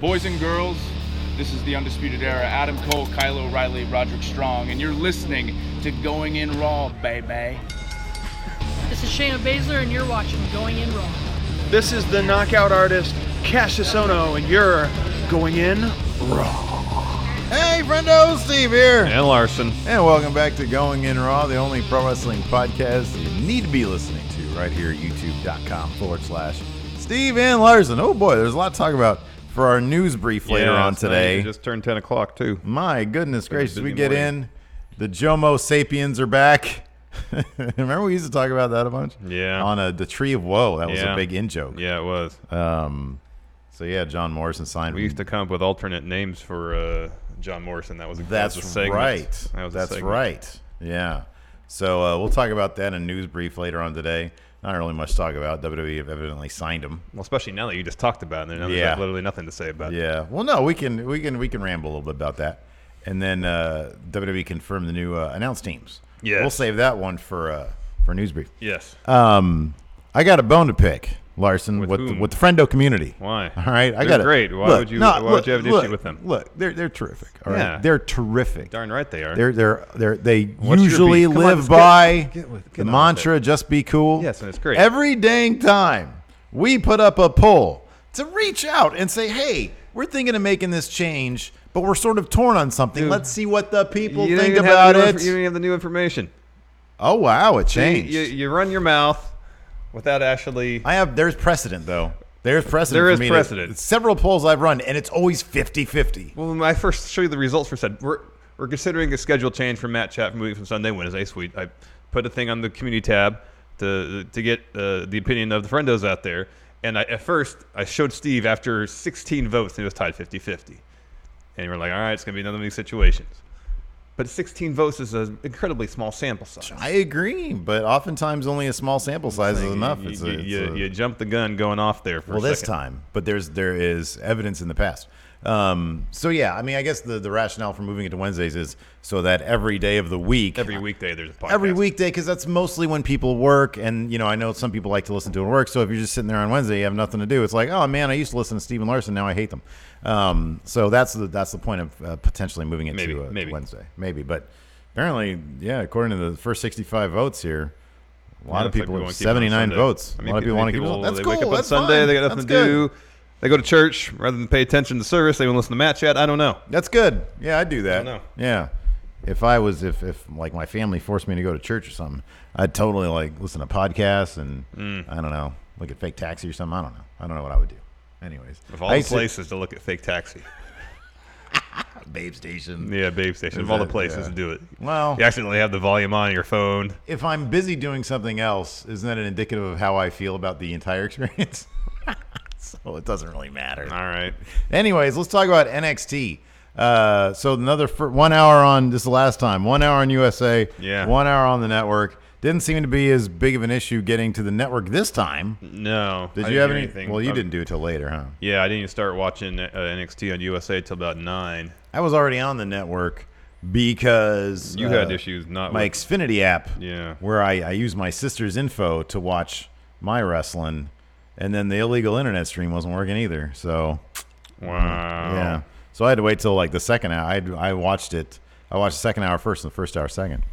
Boys and girls, this is the Undisputed Era. Adam Cole, Kyle O'Reilly, Roderick Strong, and you're listening to Going In Raw, baby. This is Shayna Baszler, and you're watching Going In Raw. This is the knockout artist, Cassius Ohno, and you're Going In Raw. Hey, friendo, Steve here. And Larson. And welcome back to Going In Raw, the only pro wrestling podcast you need to be listening to right here at youtube.com/Steve and Larson. Oh boy, there's a lot to talk about for our news brief later on today. It just turned 10 o'clock, too. My goodness gracious, we get in. The Jomo Sapiens are back. Remember we used to talk about that a bunch? Yeah. On the Tree of Woe. That was a big in-joke. Yeah, it was. So, yeah, John Morrison signed. We used to come up with alternate names for John Morrison. That was a That's segment. right. That's right. Yeah. So we'll talk about that in a news brief later on today. Not really much to talk about. WWE have evidently signed him. Well, especially now that you just talked about it. There's literally nothing to say about it. Yeah. Well, no, we can ramble a little bit about that. And then WWE confirmed the new announced teams. Yes. We'll save that one for news brief. Yes. I got a bone to pick, Larson, with the friendo community. Why? All right, They're great. Why would you have an issue with them? Look, they're terrific. All right, Yeah. they're terrific. Darn right they are. They What's your usually beef? Come on, live let's by get the on mantra "just be cool." Yes, and it's great. Every dang time we put up a poll to reach out and say, "Hey, we're thinking of making this change, but we're sort of torn on something. Dude, Let's see what the people You think don't even about have it." You don't even have the new information. Oh wow, it changed. You run your mouth without actually. There's precedent though. There's precedent. There for is me precedent. Several polls I've run, and it's always 50-50. Well, when I first show you the results for said we're considering a schedule change from Matt Chat moving from Sunday Wednesday. Sweet. I put a thing on the community tab to get the opinion of the friendos out there. And at first I showed Steve after 16 votes, and it was tied 50-50. And we're like, all right, it's gonna be another of these situations. But 16 votes is an incredibly small sample size. I agree, but oftentimes only a small sample size is enough. You jump the gun going off there for a second. This time, but there is evidence in the past. So yeah, I mean, I guess the rationale for moving it to Wednesdays is so that every day of the week, every weekday there's a podcast. Every weekday, because that's mostly when people work, and I know some people like to listen to it at work. So if you're just sitting there on Wednesday, you have nothing to do. It's like, oh man, I used to listen to Stephen Larson, now I hate them. So that's the point of potentially moving it to Wednesday, maybe. But apparently, yeah, according to the first 65 votes here, a lot of people have 79 votes. A lot of people want to keep it. That's cool. They wake up on That's Sunday, fine. they got nothing to do. They go to church rather than pay attention to the service. They want to listen to Matt Chat. I don't know. That's good. Yeah, I'd do that. I don't know. Yeah. If like my family forced me to go to church or something, I'd totally like listen to podcasts and I don't know, look at Fake Taxi or something. I don't know what I would do. Anyways, of all the places to look at Fake Taxi. Babe Station. Yeah, Babe Station. Of all the places to do it. Well, you accidentally have the volume on your phone. If I'm busy doing something else, isn't that an indicative of how I feel about the entire experience? So it doesn't really matter. All right. Anyways, let's talk about NXT. So another 1 hour on this is the last time. 1 hour on USA. Yeah. 1 hour on the network. Didn't seem to be as big of an issue getting to the network this time. No. Did you have anything? Well, you didn't do it till later, huh? Yeah, I didn't even start watching NXT on USA till about 9. I was already on the network because you had issues. Not my Xfinity app. Yeah. Where I use my sister's info to watch my wrestling. And then the illegal internet stream wasn't working either. So, wow. Yeah. So I had to wait till like the second hour. I watched it. I watched the second hour first and the first hour second.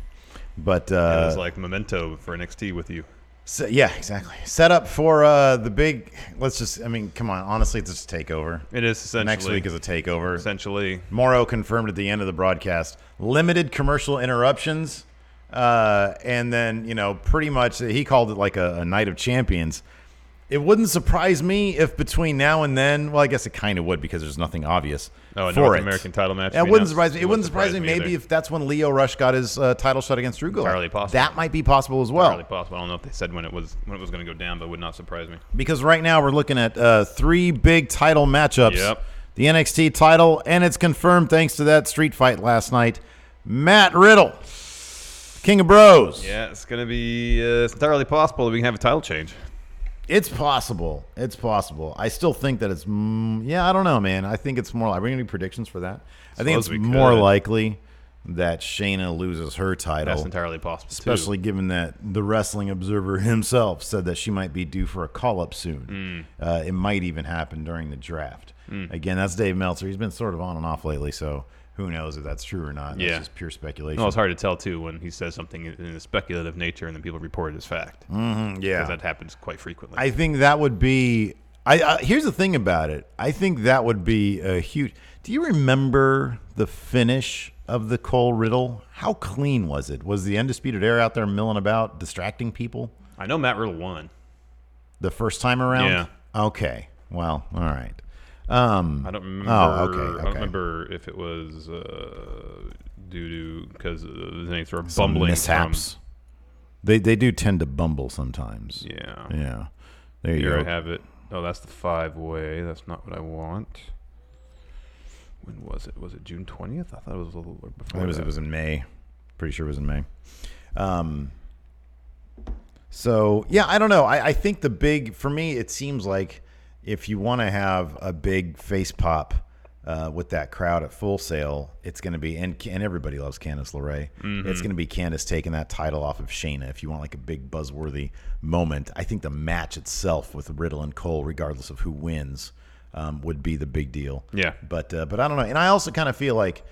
But it was like Memento for NXT with you. So, yeah, exactly. Set up for the big. Come on. Honestly, it's just a takeover. It is essentially. Next week is a takeover. Essentially. Morrow confirmed at the end of the broadcast limited commercial interruptions, and then pretty much he called it like a night of champions. It wouldn't surprise me if between now and then, well, I guess it kind of would because there's nothing obvious for it. North American title match. It wouldn't surprise me. It wouldn't surprise me maybe if that's when Lio Rush got his title shot against Drew Gulak. Entirely possible. That might be possible as well. Entirely possible. I don't know if they said when it was going to go down, but it would not surprise me. Because right now we're looking at 3 big title matchups. Yep. The NXT title, and it's confirmed thanks to that street fight last night. Matt Riddle, King of Bros. Yeah, it's going to be it's entirely possible that we can have a title change. It's possible. It's possible. I still think that it's I don't know, man. I think it's more. Are we going to do predictions for that? I think it's more likely that Shayna loses her title. That's entirely possible, especially given that the Wrestling Observer himself said that she might be due for a call-up soon. It might even happen during the draft. Again, that's Dave Meltzer. He's been sort of on and off lately, so who knows if that's true or not. That's just pure speculation. Well, it's hard to tell, too, when he says something in a speculative nature and then people report it as fact. Yeah. Because that happens quite frequently. I think that would be... here's the thing about it. I think that would be a huge... Do you remember the finish of the Cole Riddle? How clean was it? Was the Undisputed Era out there milling about, distracting people? I know Matt Riddle won. The first time around? Yeah. Okay. Well, all right. I don't remember. Okay. I don't remember if it was due to because they sort of bumbling mishaps. They do tend to bumble sometimes. Yeah. There you Here go. I have it. Oh, that's the 5-way. That's not what I want. When was it? Was it June 20th? I thought it was a little before. It was in May. Pretty sure it was in May. So yeah, I don't know. I think the big for me, it seems like if you want to have a big face pop with that crowd at Full Sail, it's going to be and everybody loves Candice LeRae. It's going to be Candice taking that title off of Shayna. If you want like a big buzzworthy moment, I think the match itself with Riddle and Cole, regardless of who wins, would be the big deal. Yeah, but I don't know. And I also kind of feel like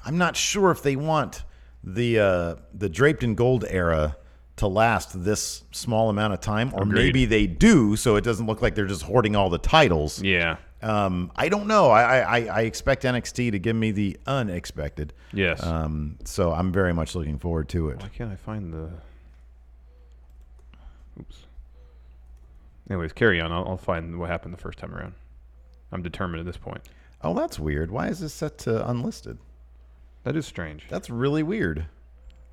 I'm not sure if they want the draped in gold era to last this small amount of time, or Agreed. maybe they do, so it doesn't look like they're just hoarding all the titles. Yeah. I don't know. I expect NXT to give me the unexpected. Yes. So I'm very much looking forward to it. Why can't I find the? Oops. Anyways, carry on. I'll find what happened the first time around. I'm determined at this point. Oh, that's weird. Why is this set to unlisted? That is strange. That's really weird.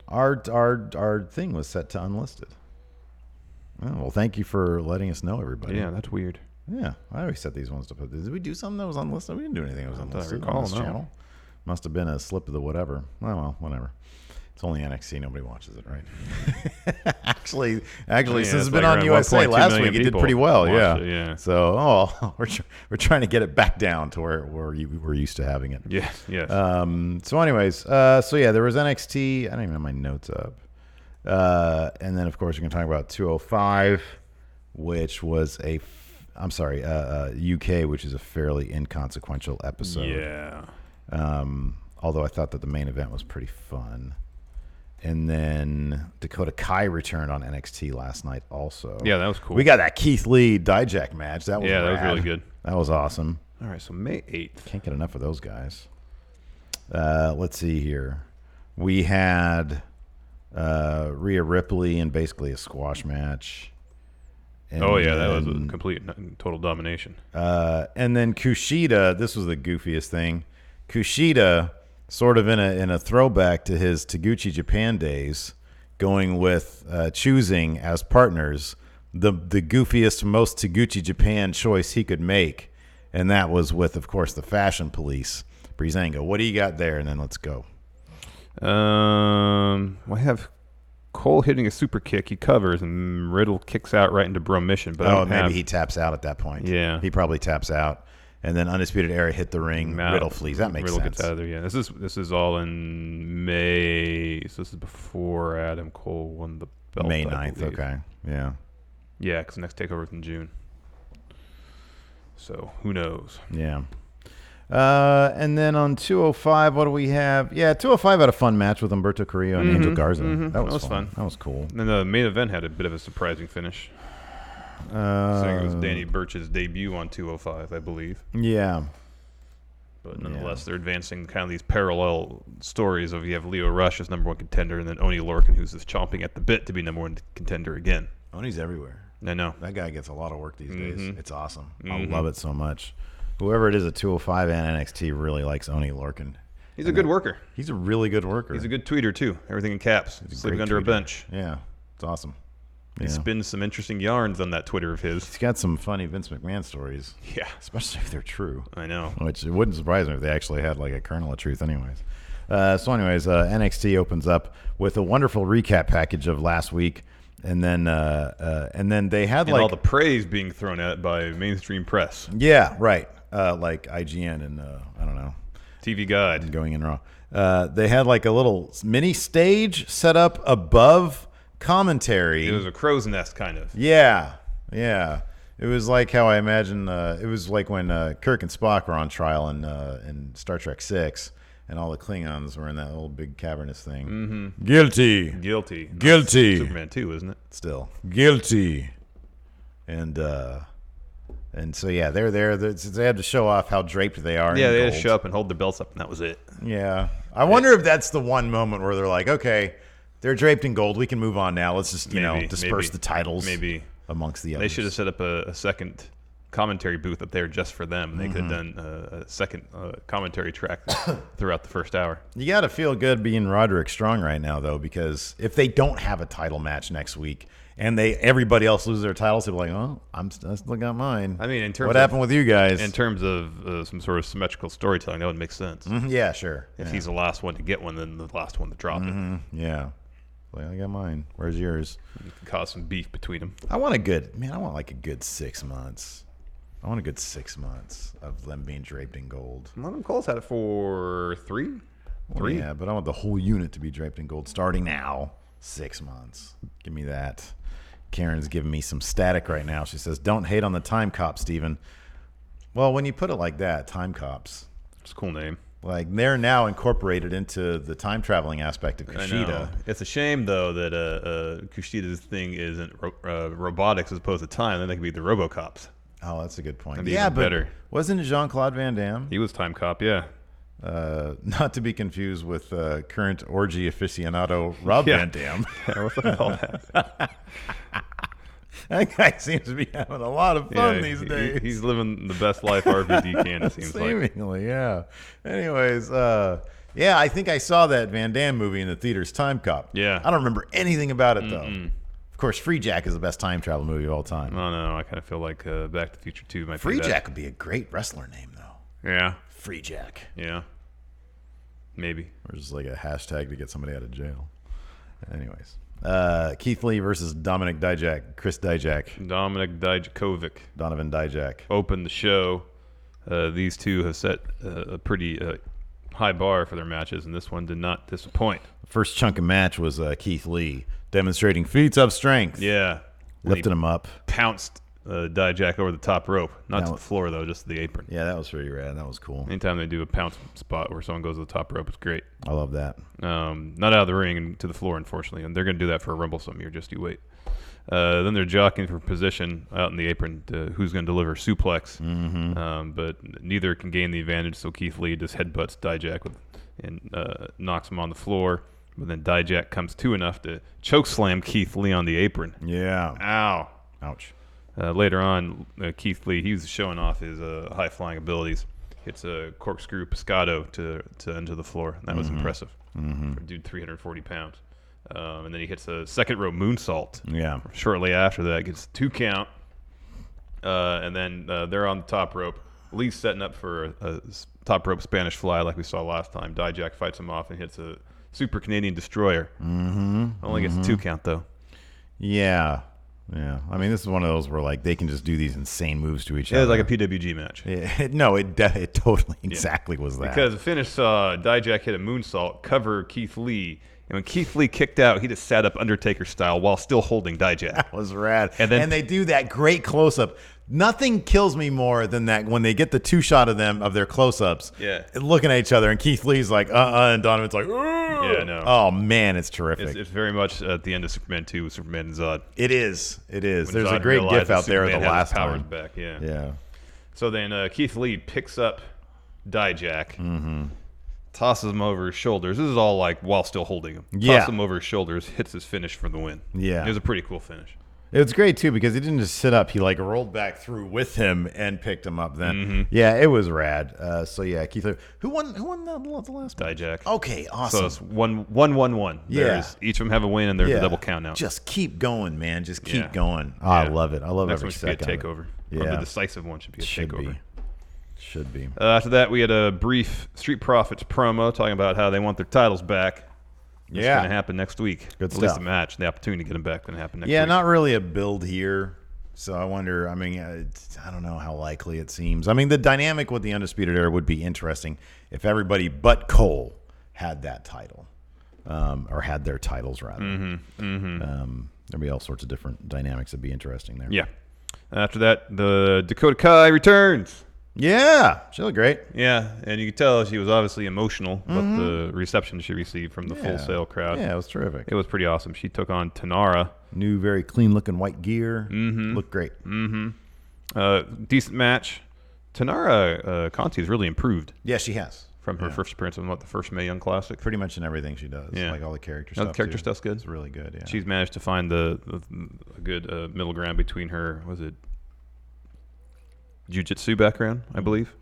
Our thing was set to unlisted. Oh, well, thank you for letting us know, everybody. Yeah, that's weird. Yeah, I always set these ones to put. Did we do something that was unlisted? We didn't do anything that was unlisted recall, on this no. channel. Must have been a slip of the whatever. Oh, well, whatever. It's only NXT. Nobody watches it, right? actually, Yeah, since it's it's been like on around USA 1.2 last million week, it did people pretty well. watched it, yeah. So, we're trying to get it back down to where we're used to having it. Yes. Yes. So, anyways, so yeah, there was NXT. I don't even have my notes up. And then, of course, we're going to talk about 205, which was UK, which is a fairly inconsequential episode. Yeah. Although I thought that the main event was pretty fun. And then Dakota Kai returned on NXT last night also. Yeah, that was cool. We got that Keith Lee Dijak match. That was that was rad. really good. That was awesome. All right, so May 8th. Can't get enough of those guys. Let's see here. We had Rhea Ripley in basically a squash match. And that was a complete total domination. And then Kushida, this was the goofiest thing. Kushida, sort of in a throwback to his Taguchi Japan days, going with choosing as partners the goofiest, most Taguchi Japan choice he could make, and that was with, of course, the Fashion Police. Breezango, what do you got there? And then let's go. I have Cole hitting a super kick. He covers, and Riddle kicks out right into Bro Mission. But maybe he taps out at that point. Yeah. He probably taps out. And then Undisputed Era hit the ring. Riddle flees. That makes Riddle sense. Gets out of there. Yeah, this is all in May. So this is before Adam Cole won the belt. May I 9th. believe. Okay. Yeah. Yeah, because the next takeover is in June. So who knows? Yeah. And then on 205, what do we have? Yeah, 205 had a fun match with Humberto Carrillo and Angel Garza. That was fun. That was cool. And the main event had a bit of a surprising finish. Saying it was Danny Burch's debut on 205, I believe. Yeah. But nonetheless, they're advancing kind of these parallel stories of you have Leo Rush as number one contender, and then Oni Lorcan, who's just chomping at the bit to be number one contender again. Oni's everywhere. I know. That guy gets a lot of work these days. It's awesome. I love it so much. Whoever it is at 205 and NXT really likes Oni Lorcan. He's a good worker. He's a really good worker. He's a good tweeter, too. Everything in caps. Sleeping under a bench. Yeah. It's awesome. He spins some interesting yarns on that Twitter of his. He's got some funny Vince McMahon stories. Yeah. Especially if they're true. I know. Which it wouldn't surprise me if they actually had like a kernel of truth anyways. NXT opens up with a wonderful recap package of last week. And then they had and all the praise being thrown at by mainstream press. Yeah, right. Like IGN and I don't know. TV guide. Going in Raw. They had like a little mini stage set up above commentary. It was a crow's nest kind of. Yeah. It was like how I imagine. It was like when Kirk and Spock were on trial in Star Trek VI, and all the Klingons were in that little big cavernous thing. Mm-hmm. Guilty. Superman 2, isn't it? Still guilty. And so yeah, they're there. They had to show off how draped they are. Yeah, in they gold. just show up and hold their belts up, and that was it. Yeah, I wonder if that's the one moment where they're like, okay, they're draped in gold. We can move on now. Let's just disperse the titles. Maybe amongst the others. They should have set up a second commentary booth up there just for them. They could have done a second commentary track throughout the first hour. You got to feel good being Roderick Strong right now, though, because if they don't have a title match next week and everybody else loses their titles, they'll be like, oh, I still got mine. I mean, in terms what happened with you guys? In terms of some sort of symmetrical storytelling, that would make sense. Mm-hmm. Yeah, sure. If he's the last one to get one, then the last one to drop it. Yeah. Like, I got mine. Where's yours? You can cause some beef between them. I want like a good 6 months. I want a good 6 months of them being draped in gold. Adam Cole's had it for 3? Well, yeah, but I want the whole unit to be draped in gold starting now. 6 months. Give me that. Karen's giving me some static right now. She says, don't hate on the time cop, Steven. Well, when you put it like that, time cops. It's a cool name. Like, they're now incorporated into the time traveling aspect of Kushida. It's a shame, though, that Kushida's thing isn't robotics as opposed to time. Then they could be the RoboCops. Oh, that's a good point. Yeah, but better. Wasn't Jean-Claude Van Damme? He was Time Cop, yeah. Not to be confused with current orgy aficionado Rob Van Dam. Yeah, what the hell that? That guy seems to be having a lot of fun these days. He's living the best life RVD can, it seems like. Seemingly, yeah. Anyways, I think I saw that Van Damme movie in the theaters, Time Cop. Yeah. I don't remember anything about it, though. Of course, Free Jack is the best time travel movie of all time. Oh, no, I kind of feel like Back to the Future 2 might Free be that. Jack would be a great wrestler name, though. Yeah. Free Jack. Yeah. Maybe. Or just like a hashtag to get somebody out of jail. Anyways. Keith Lee versus Dominic Dijak. Chris Dijak. Dominic Dijakovic. Donovan Dijak. Opened the show. These two have set a pretty high bar for their matches, and this one did not disappoint. First chunk of match was Keith Lee demonstrating feats of strength. Yeah. Lifting him up. Pounced Dijak over the top rope. Not to the floor, though, just the apron. Yeah, that was pretty rad. That was cool. Anytime they do a pounce spot where someone goes to the top rope, it's great. I love that. Not out of the ring and to the floor, unfortunately. And they're going to do that for a Rumble some year. Just you wait. Then they're jockeying for position out in the apron to who's going to deliver suplex. But neither can gain the advantage, so Keith Lee just headbutts Dijak and knocks him on the floor. But then Dijak comes to enough to chokeslam Keith Lee on the apron. Yeah. Ow. Ouch. Later on, Keith Lee, he was showing off his high-flying abilities. Hits a corkscrew pescado to enter the floor. That was impressive for a dude 340 pounds. And then he hits a second row moonsault. Yeah. Shortly after that, gets 2 count. And then they're on the top rope. Lee's setting up for a top rope Spanish fly like we saw last time. Dijak fights him off and hits a Super Canadian Destroyer. Only gets a 2 count, though. Yeah. Yeah, I mean, this is one of those where like they can just do these insane moves to each other. It was like a PWG match. It totally exactly was that. Because the finish saw Dijak hit a moonsault, cover Keith Lee, and when Keith Lee kicked out, he just sat up Undertaker style while still holding Dijak. That was rad. And they do that great close up. Nothing kills me more than that when they get the 2 shot of them of their close ups. Yeah. Looking at each other, and Keith Lee's like, and Donovan's like, yeah, no. Oh man, it's terrific. It's very much at the end of Superman 2 with Superman and Zod. It is. There's Zod a great gif out there of Superman the last powers time. back. Yeah. Yeah. So then Keith Lee picks up Dijak, tosses him over his shoulders. This is all like while still holding him. Yeah. Tosses him over his shoulders, hits his finish for the win. Yeah. It was a pretty cool finish. It was great too because he didn't just sit up; he like rolled back through with him and picked him up. Then, yeah, it was rad. So yeah, Keith, who won the last match? Dijak. Okay, awesome. So it's 1-1-1-1. Yeah, each of them have a win, and there's a double count out. Just keep going, man. Just keep going. Oh, I love it. I love Next every one should be a second. takeover. Yeah, Or the decisive one should be a takeover. Should be. After that, we had a brief Street Profits promo talking about how they want their titles back. It's going to happen next week. Good At least stuff. the match, the opportunity to get them back, going to happen next week. Yeah, not really a build here. So I wonder, I mean, I don't know how likely it seems. I mean, the dynamic with the Undisputed Era would be interesting if everybody but Cole had that title, or had their titles, rather. There'd be all sorts of different dynamics that'd be interesting there. Yeah. After that, the Dakota Kai returns. Yeah, she looked great. Yeah, and you could tell she was obviously emotional about the reception she received from the Full Sail crowd. Yeah, it was terrific. It was pretty awesome. She took on Tanara. New, very clean-looking white gear. Looked great. Decent match. Tanara Conti has really improved Yeah, she has. from her first appearance on the first Mae Young Classic. Pretty much in everything she does. Yeah. Like all the character No, stuff. the character too. stuff's good. It's really good, yeah. She's managed to find a good middle ground between her, was it jiu-jitsu background, I believe,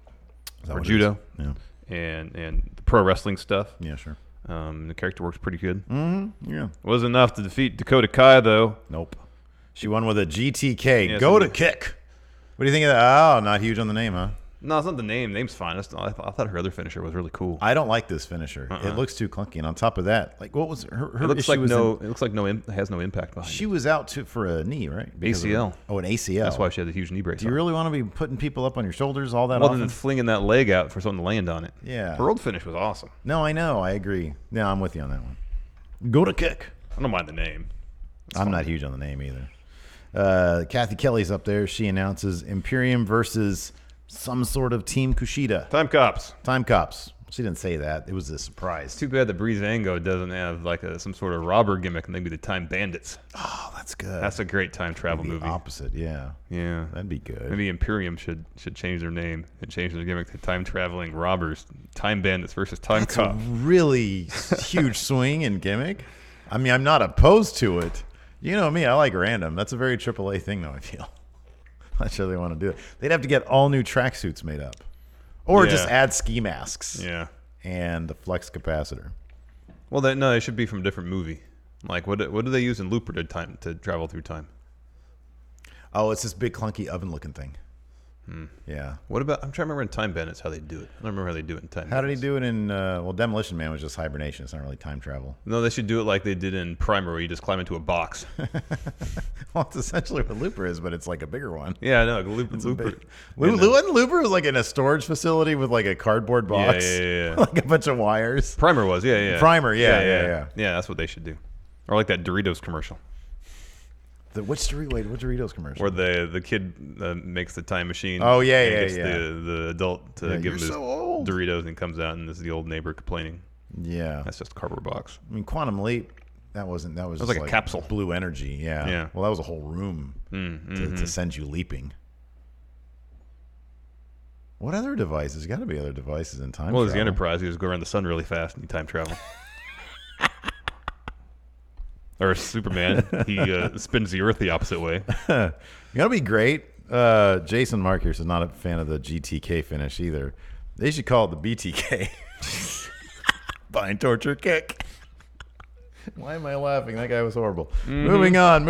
Is that or what it judo, is? Yeah. and the pro wrestling stuff. Yeah, sure. The character works pretty good. Yeah. Wasn't enough to defeat Dakota Kai, though. Nope. She won with a GTK. Yeah, Go so to the- kick. What do you think of that? Oh, not huge on the name, huh? No, it's not the name. Name's fine. I thought her other finisher was really cool. I don't like this finisher. It looks too clunky. And on top of that, like, what was her It looks issue like was has no impact behind she it. was out for a knee, right? Because of- ACL. an ACL. That's why she had the huge knee brace. Do you on. really want to be putting people up on your shoulders all that Other often? than flinging that leg out for someone to land on it. Yeah. Her old finish was awesome. No, I know. I agree. No, I'm with you on that one. Go to kick. I don't mind the name. I'm not huge on the name either. Kathy Kelly's up there. She announces Imperium versus some sort of Team Kushida. Time Cops. Time Cops. She didn't say that. It was a surprise. Too bad that Breezango doesn't have like some sort of robber gimmick, and maybe the Time Bandits. Oh, that's good. That's a great time travel the movie. opposite, yeah. Yeah, That'd be good. maybe Imperium should change their name and change their gimmick to time traveling robbers, Time Bandits versus Time That's a Cops. really huge swing and gimmick. I mean, I'm not opposed to it. You know me, I like random. That's a very AAA thing, though, I feel. I'm not sure they want to do it. They'd have to get all new tracksuits made up. Or Yeah. just add ski masks Yeah. and the flex capacitor. Well, no, it should be from a different movie. Like, what do they use in Looper to travel through time? Oh, it's this big clunky oven-looking thing. Yeah. What about? I'm trying to remember in Time Bandits how they do it. I don't remember how they do it in Time. How did he Bandits. do it in, well, Demolition Man was just hibernation. It's not really time travel. No, they should do it like they did in Primer, where you just climb into a box. Well, it's essentially what Looper is, but it's like a bigger one. Yeah, no, Looper. Wasn't Looper was like in a storage facility with like a cardboard box? Yeah. Like a bunch of wires. Primer was, yeah. Primer, yeah. Yeah, that's what they should do. Or like that Doritos commercial, What Doritos commercial? where the kid makes the time machine. Oh, yeah, and yeah, gets yeah. The adult to Yeah, give "You're him his so old." Doritos, and comes out, and this is the old neighbor complaining. Yeah. That's just a cardboard box. I mean, Quantum Leap, that was was just like a capsule. Blue energy, yeah. Yeah. Well, that was a whole room to send you leaping. What other devices? There's got to be other devices in time Well, there's the travel. Enterprise. You just go around the sun really fast and you time travel. Or Superman, he spins the Earth the opposite way. You know, it'd be great. Jason Marcus is not a fan of the GTK finish either. They should call it the BTK. Bind, torture, kick. Why am I laughing? That guy was horrible. Moving on.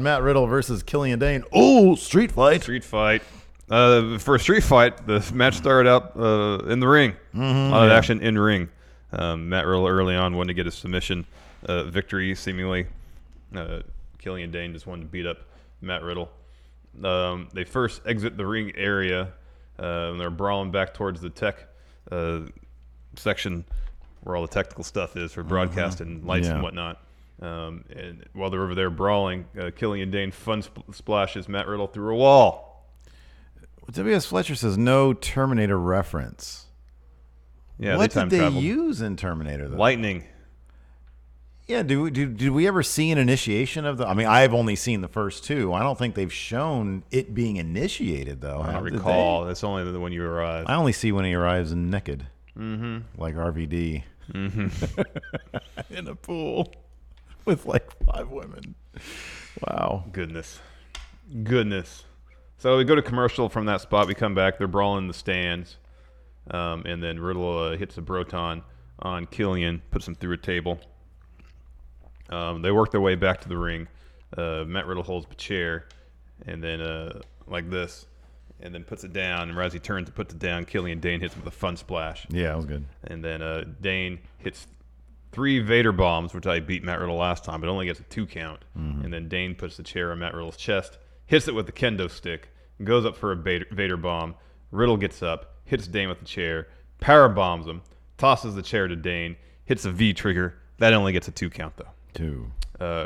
Matt Riddle versus Killian Dane. Oh, street fight. Street fight. For a street fight, the match started out in the ring. A lot of action in ring. Matt Riddle early on wanted to get a submission victory, seemingly. Killian Dane just wanted to beat up Matt Riddle. They first exit the ring area, and they're brawling back towards the tech section where all the technical stuff is for broadcast and lights and whatnot. And while they're over there brawling, Killian Dane splashes Matt Riddle through a wall. W.S. Fletcher says no Terminator reference. Yeah, What they time did they traveled. use in Terminator, though? Lightning. Yeah, did we ever see an initiation of the... I mean, I've only seen the first two. I don't think they've shown it being initiated, though. I don't Did recall. they? That's only when you arrive. I only see when he arrives naked. Like RVD. In a pool with like 5 women. Wow. Goodness. So we go to commercial from that spot. We come back. They're brawling in the stands. And then Riddle hits a Broton on Killian, puts him through a table. They work their way back to the ring. Matt Riddle holds the chair, and then like this, and then puts it down. And as he turns to put it down, Killian Dane hits him with a fun splash. Yeah, that was good. And then Dane hits 3 Vader bombs, which I beat Matt Riddle last time, but only gets a 2 count. And then Dane puts the chair on Matt Riddle's chest, hits it with the kendo stick, goes up for a Vader bomb. Riddle gets up, hits Dane with the chair, power bombs him, tosses the chair to Dane, hits a V trigger. That only gets a 2 count though. 2.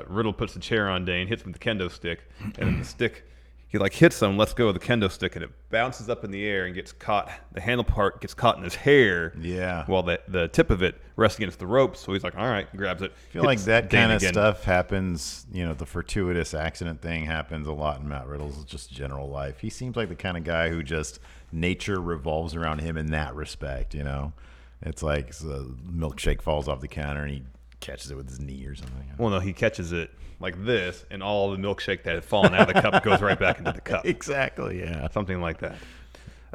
Riddle puts the chair on Dane, hits him with the kendo stick, and then the stick, he like hits him, lets go of the kendo stick, and it bounces up in the air and gets caught. The handle part gets caught in his hair. Yeah. While the tip of it rests against the ropes. So he's like, all right, grabs it. I feel like that kind of stuff happens, the fortuitous accident thing happens a lot in Matt Riddle's just general life. He seems like the kind of guy who just nature revolves around him in that respect, It's like the milkshake falls off the counter and he catches it with his knee or something. Well, no, he catches it like this, and all the milkshake that had fallen out of the cup goes right back into the cup. Exactly, yeah. Something like that.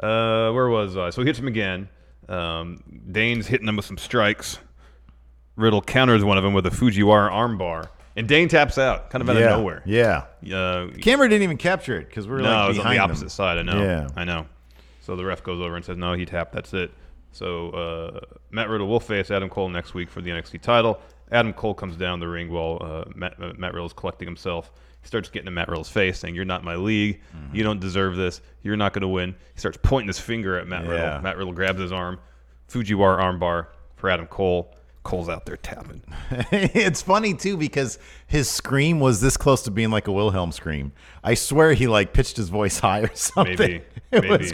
Where was I? So he hits him again. Dane's hitting him with some strikes. Riddle counters one of them with a Fujiwara armbar. And Dane taps out, kind of out of nowhere. Yeah. Camera didn't even capture it because we're no, like it was behind on the opposite side. I know. Yeah. I know. So the ref goes over and says, no, he tapped. That's it. So Matt Riddle will face Adam Cole next week for the NXT title. Adam Cole comes down the ring while Matt Riddle's collecting himself. He starts getting in Matt Riddle's face, saying, "You're not my league. You don't deserve this. You're not going to win." He starts pointing his finger at Matt Riddle. Matt Riddle grabs his arm. Fujiwara armbar for Adam Cole. Cole's out there tapping. It's funny, too, because his scream was this close to being like a Wilhelm scream. I swear he, pitched his voice high or something. Maybe. It was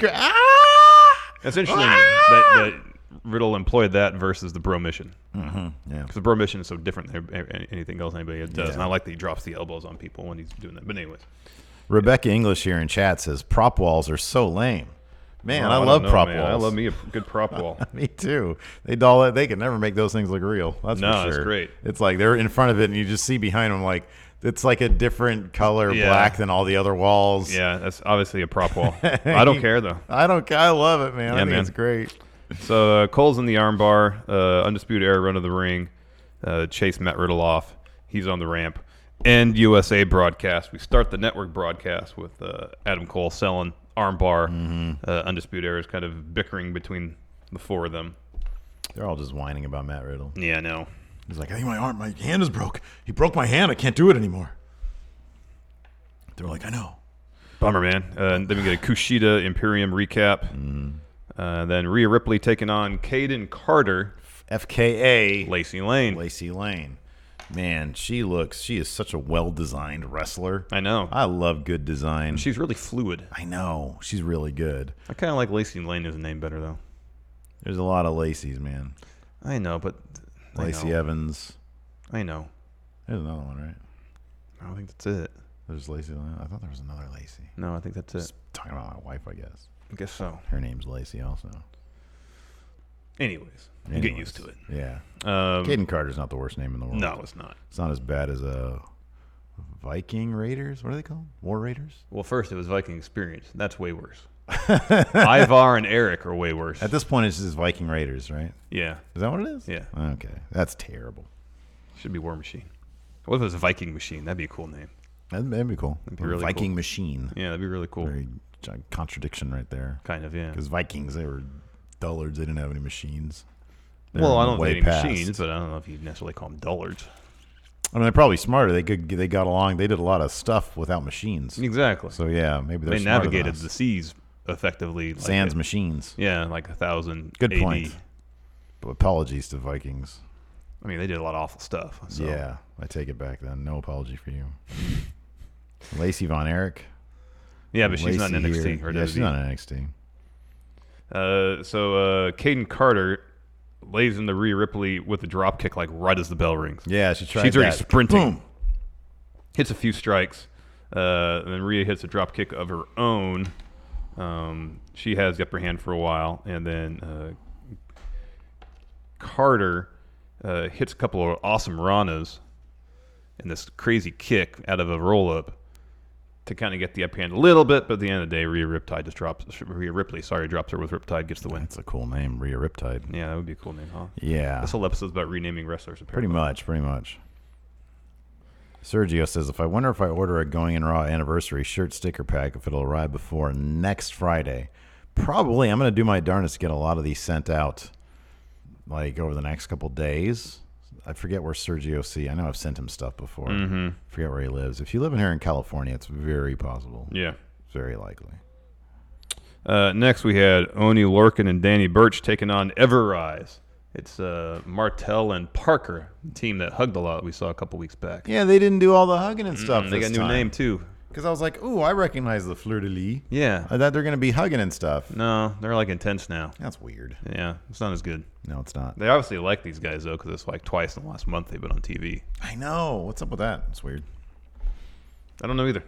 That's interesting that Riddle employed that versus the Bro Mission. Yeah. Because the Bro Mission is so different than anything else anybody does. Yeah. And I like that he drops the elbows on people when he's doing that. But anyways. Rebecca English here in chat says, prop walls are so lame. Man, I love prop walls. I love me a good prop wall. Me too. They can never make those things look real. That's for sure. It's great. It's like they're in front of it and you just see behind them it's like a different color black than all the other walls. Yeah, that's obviously a prop wall. I don't care though. I love it, man. I think it's great. So Cole's in the armbar, Undisputed Era run of the ring, chase Matt Riddle off. He's on the ramp. And USA broadcast. We start the network broadcast with Adam Cole selling armbar. Undisputed Era is kind of bickering between the four of them. They're all just whining about Matt Riddle. Yeah, I know. He's like, I think my hand is broke. He broke my hand. I can't do it anymore. They're like, I know. Bummer, man. Then we get a Kushida Imperium recap. Then Rhea Ripley taking on Kaden Carter. FKA. Lacey Lane. Lacey Lane. Man, she is such a well-designed wrestler. I know. I love good design. She's really fluid. I know. She's really good. I kind of like Lacey Lane as a name better, though. There's a lot of Lacey's, man. I know, but... Lacey Evans. I know. There's another one, right? I don't think that's it. There's Lacey. I thought there was another Lacey. No, I think that's it. Just talking about my wife, I guess. I guess so. Her name's Lacey also. Anyways, you get used to it. Yeah. Kaden Carter's not the worst name in the world. No, it's not. It's not as bad as Viking Raiders. What are they called? War Raiders? Well, first it was Viking Experience. That's way worse. Ivar and Eric are way worse. At this point, it's just Viking Raiders, right? Yeah. Is that what it is? Yeah. Okay. That's terrible. Should be War Machine. What if it was Viking Machine? That'd be a cool name. That'd be cool. That'd be really Viking cool. Machine. Yeah, that'd be really cool. Very contradiction right there. Kind of, yeah. Because Vikings, they were dullards. They didn't have any machines. I don't know if any machines, but I don't know if you'd necessarily call them dullards. I mean, they're probably smarter. They got along. They did a lot of stuff without machines. Exactly. So yeah, maybe they navigated the seas effectively. Sans machines. Yeah, like 1000. Good AD. point. But apologies to Vikings. I mean, they did a lot of awful stuff. So. Yeah, I take it back then. No apology for you. Lacey Von Erich. Yeah, but she's not in NXT. Here. Yeah, she's not in NXT. So Kaden Carter lays into Rhea Ripley with a drop kick right as the bell rings. Yeah, she's already sprinting. Boom. Hits a few strikes. And then Rhea hits a drop kick of her own. She has the upper hand for a while. And then Carter hits a couple of awesome Ranas and this crazy kick out of a roll-up to kind of get the upper hand a little bit, but at the end of the day, Rhea Ripley drops her with Riptide, gets the win. That's a cool name, Rhea Riptide. Yeah, that would be a cool name, huh? Yeah. This whole episode's about renaming wrestlers, apparently. Pretty much. Sergio says, I wonder if I order a Going in Raw anniversary shirt sticker pack, if it'll arrive before next Friday. Probably. I'm going to do my darndest to get a lot of these sent out, over the next couple days. I forget where Sergio C. I know I've sent him stuff before. Mm-hmm. Forget where he lives. If you live in here in California, it's very possible. Yeah. Very likely. Next, we had Oni Lorcan and Danny Burch taking on Everrise. It's Martel and Parker, the team that hugged a lot we saw a couple weeks back. Yeah, they didn't do all the hugging and stuff. They got a new name, too. Because I was like, ooh, I recognize the Fleur de Lis. Yeah. I thought they're going to be hugging and stuff. No, they're like intense now. That's weird. Yeah, it's not as good. No, it's not. They obviously like these guys, though, because it's like twice in the last month they've been on TV. I know. What's up with that? It's weird. I don't know either.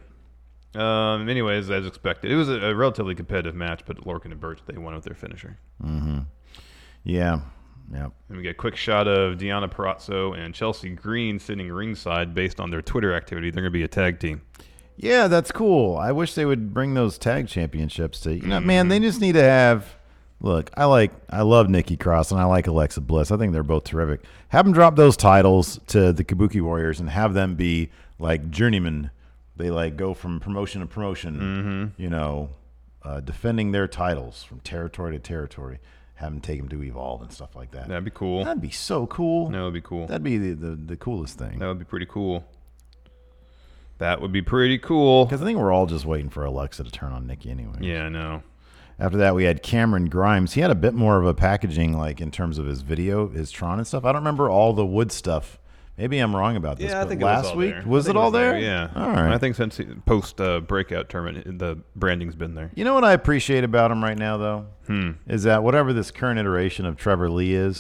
Anyways, as expected, it was a relatively competitive match, but Lorcan and Burch, they won with their finisher. Mm-hmm. Yeah. Yep. And we get a quick shot of Deonna Purrazzo and Chelsea Green sitting ringside based on their Twitter activity. They're going to be a tag team. Yeah, that's cool. I wish they would bring those tag championships to, man, they just need to have, look, I love Nikki Cross and I like Alexa Bliss. I think they're both terrific. Have them drop those titles to the Kabuki Warriors and have them be like journeymen. They like go from promotion to promotion, defending their titles from territory to territory. Have them take them to Evolve and stuff like that. That'd be cool. That'd be so cool. That would be cool. That'd be the coolest thing. That would be pretty cool. That would be pretty cool. Because I think we're all just waiting for Alexa to turn on Nikki anyway. Yeah, I know. After that, we had Cameron Grimes. He had a bit more of a packaging, like in terms of his video, his Tron and stuff. I don't remember all the wood stuff. Maybe I'm wrong about this. Yeah, I but think last it was all week there. was it all there? Yeah. All right. I think since post breakout tournament, the branding's been there. You know what I appreciate about him right now, though, is that whatever this current iteration of Trevor Lee is,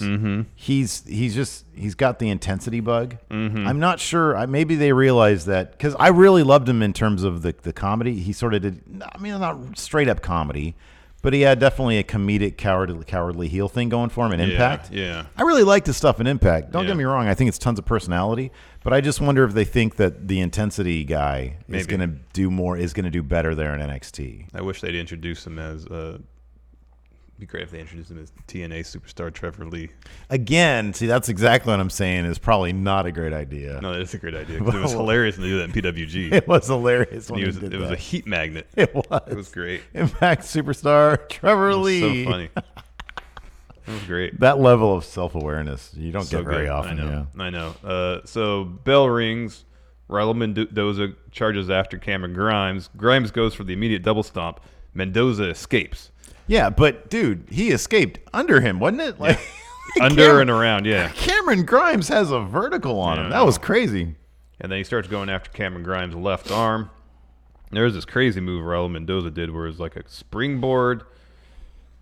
he's got the intensity bug. Mm-hmm. I'm not sure. Maybe they realize that because I really loved him in terms of the comedy. He sort of did. I mean, not straight up comedy. But he had definitely a comedic, cowardly heel thing going for him in Impact. Yeah. I really like his stuff in Impact. Don't get me wrong. I think it's tons of personality. But I just wonder if they think that the intensity guy is going to do more, is going to do better there in NXT. I wish they'd introduce him as it'd be great if they introduced him as TNA superstar Trevor Lee. Again, see, that's exactly what I'm saying is probably not a great idea. No, that is a great idea. 'Cause it was hilarious to do that in PWG. It was hilarious when it was did a heat magnet. It was. It was great. Impact superstar Trevor Lee. So funny. It was great. That level of self-awareness you don't get very good. often. I know. So bell rings. Raul Mendoza charges after Cameron Grimes. Grimes goes for the immediate double stomp. Mendoza escapes. Yeah, but dude, he escaped under him, wasn't it? Like under and around, yeah. Cameron Grimes has a vertical on him. That was crazy. And then he starts going after Cameron Grimes' left arm. There's this crazy move Raul Mendoza did where it was like a springboard,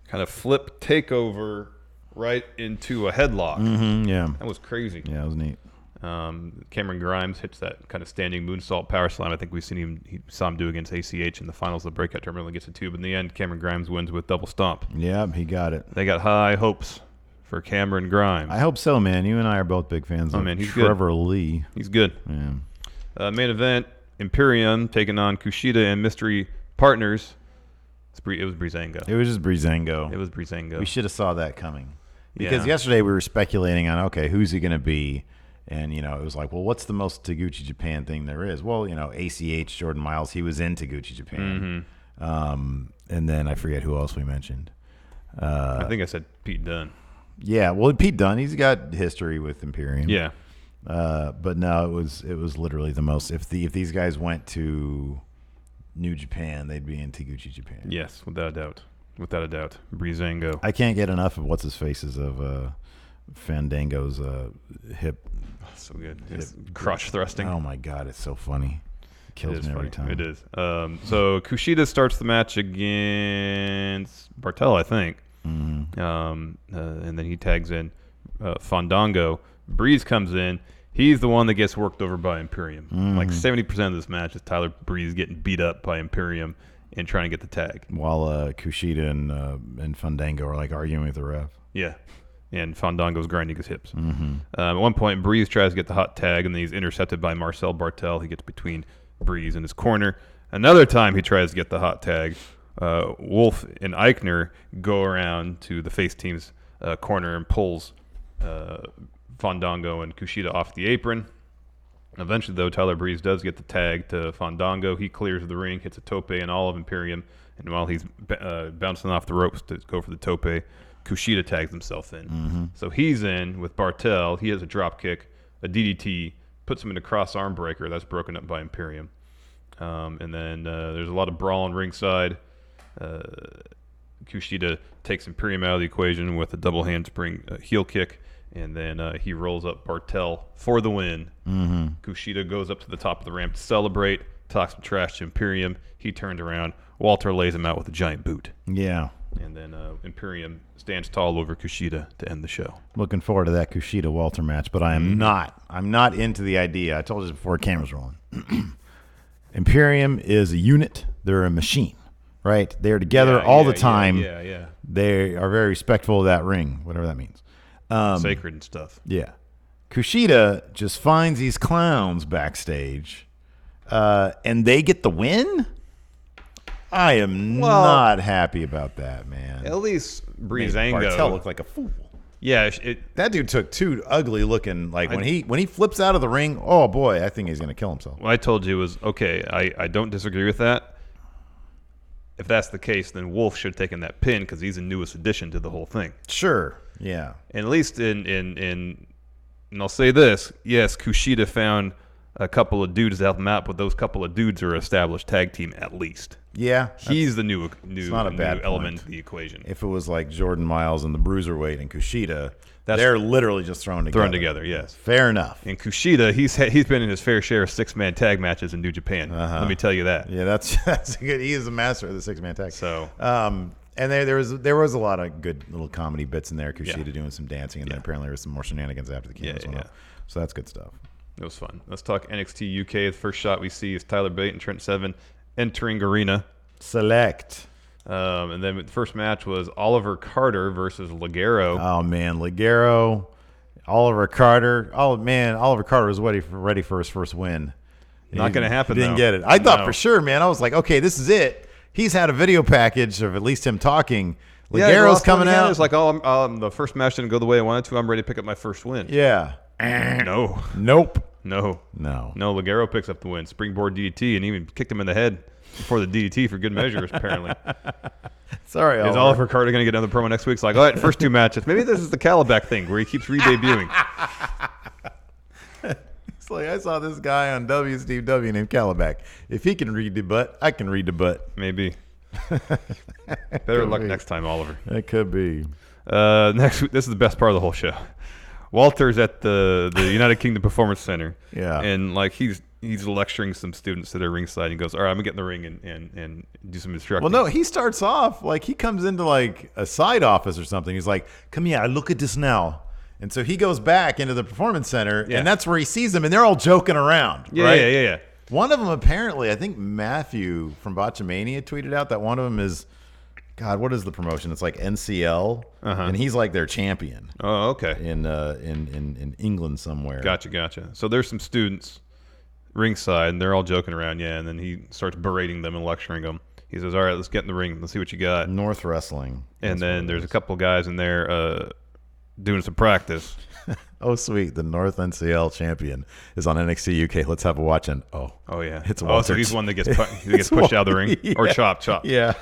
kind of flip takeover right into a headlock. Mm-hmm, yeah. That was crazy. Yeah, it was neat. Cameron Grimes hits that kind of standing moonsault power slam. I think he saw him do against ACH in the finals of the breakout tournament. Only gets a 2, but in the end, Cameron Grimes wins with double stomp. Yeah, he got it. They got high hopes for Cameron Grimes. I hope so, man. You and I are both big fans of Trevor Lee. He's good. Yeah. Main event, Imperium taking on Kushida and Mystery Partners. It was Breezango. It was just Breezango. It was Breezango. We should have saw that coming. Because yesterday we were speculating on, okay, who's he going to be? And, it was like, well, what's the most Taguchi Japan thing there is? Well, ACH, Jordan Miles, he was in Taguchi Japan. Mm-hmm. And then I forget who else we mentioned. I think I said Pete Dunne. Yeah, well, Pete Dunne, he's got history with Imperium. Yeah. But no, it was literally the most. If these guys went to New Japan, they'd be in Taguchi Japan. Yes, without a doubt. Breezango. I can't get enough of what's his faces of Fandango's hip. So good. His crotch thrusting. Oh my God, it's so funny. It kills me every time. It is. So Kushida starts the match against Bartel, I think. Mm-hmm. And then he tags in Fandango. Breeze comes in. He's the one that gets worked over by Imperium. Mm-hmm. Like 70% of this match is Tyler Breeze getting beat up by Imperium and trying to get the tag. While Kushida and Fandango are like arguing with the ref. Yeah. And Fandango's grinding his hips. Mm-hmm. At one point, Breeze tries to get the hot tag, and then he's intercepted by Marcel Bartel. He gets between Breeze and his corner. Another time he tries to get the hot tag. Wolf and Eichner go around to the face team's corner and pulls Fandango and Kushida off the apron. Eventually, though, Tyler Breeze does get the tag to Fandango. He clears the ring, hits a tope and all of Imperium. And while he's bouncing off the ropes to go for the tope, Kushida tags himself in. So he's in with Bartel. He has a drop kick, a DDT, puts him in a cross arm breaker. That's broken up by Imperium. And then there's a lot of brawling ringside. Kushida takes Imperium out of the equation with a double handspring heel kick. And then he rolls up Bartel for the win. Kushida goes up to the top of the ramp to celebrate, talks some trash to Imperium. He turns around. Walter lays him out with a giant boot. Yeah. And then Imperium stands tall over Kushida to end the show. Looking forward to that Kushida Walter match, but I am not. I'm not into the idea. I told you this before cameras rolling. Imperium is a unit. They're a machine, right? They're together all the time. Yeah. They are very respectful of that ring, whatever that means. Sacred and stuff. Yeah. Kushida just finds these clowns backstage, and they get the win? I am not happy about that, man. At least Bartel Breezango looked like a fool. Yeah, That dude took two ugly looking, like when he flips out of the ring, oh boy, I think he's going to kill himself. what I told you was, okay, I don't disagree with that. If that's the case, then Wolf should have taken that pin because he's the newest addition to the whole thing. Sure, yeah. And at least and I'll say this, yes, Kushida found a couple of dudes to help him out, but those couple of dudes are an established tag team at least. Yeah. He's the new not a bad element point. of the equation. If it was like Jordan Miles and the Bruiserweight and Kushida, they're literally just thrown together. Yes. Fair enough. And Kushida, he's been in his fair share of 6-man tag matches in New Japan. Let me tell you that. Yeah, that's good. He is the master of the 6-man tag. So, and there was a lot of good little comedy bits in there. Kushida doing some dancing, and then apparently there was some more shenanigans after the cameras went up. So that's good stuff. it was fun. Let's talk NXT UK. The first shot we see is Tyler Bate and Trent Seven entering arena. Select. And then the first match was Oliver Carter versus Ligero. Oh man, Ligero, Oliver Carter. Oh man, Oliver Carter was ready for his first win. Not going to happen. Didn't though. get it. I thought for sure, man. I was like, okay, this is it. He's had a video package of at least him talking. Ligero's coming out. It's like, oh, the first match didn't go the way I wanted to. I'm ready to pick up my first win. Yeah. No. Nope. No. No. Ligero picks up the win. Springboard DDT and even kicked him in the head before the DDT for good measure, apparently. Sorry, Is Oliver Carter going to get another promo next week? It's like, all right, first two matches. Maybe this is the Calabac thing where he keeps re-debuting. It's like, I saw this guy on WCW named Calabac. If he can read the butt, I can read the butt. Maybe. Better luck next time, Oliver. It could be. Next week, this is the best part of the whole show. Walter's at the United Kingdom Performance Center. Yeah. And like he's lecturing some students that are ringside. He goes, all right, I'm going to get in the ring and do some instructing. Well, no, he starts off like he comes into like a side office or something. He's like, come here, look at this now. And so he goes back into the performance center, and that's where he sees them, and they're all joking around. Yeah, right? yeah. One of them apparently, I think Matthew from Botchamania tweeted out that one of them is, God, what is the promotion? It's like NCL, and he's like their champion. Oh, okay. In England somewhere. Gotcha. So there's some students ringside, and they're all joking around, and then he starts berating them and lecturing them. He says, all right, let's get in the ring. Let's see what you got. North Wrestling. And then there's a couple guys in there doing some practice. Oh, sweet. The North NCL champion is on NXT UK. Let's have a watch. And oh yeah. It's Walter. Oh, so he's the one that gets pushed out of the ring or chop. Yeah.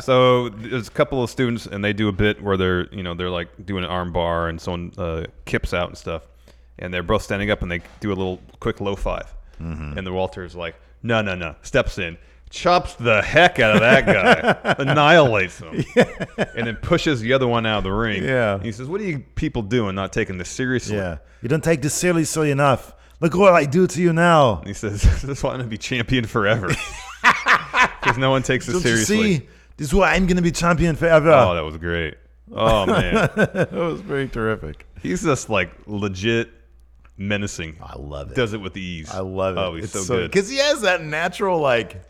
So there's a couple of students, and they do a bit where they're like doing an arm bar, and someone kips out and stuff. And they're both standing up, and they do a little quick low five. Mm-hmm. And the Walter's like, no, steps in, chops the heck out of that guy, annihilates him, and then pushes the other one out of the ring. Yeah. And he says, what are you people doing, not taking this seriously? Yeah. You don't take this seriously enough. Look what I do to you now. And he says, this is why I'm going to be champion forever. Because no one takes this seriously. You see? This is why I'm going to be champion forever. Oh, that was great. Oh, man. That was very terrific. He's just like legit menacing. I love it. Does it with ease. I love it. Oh, he's it's so good. Because he has that natural, like,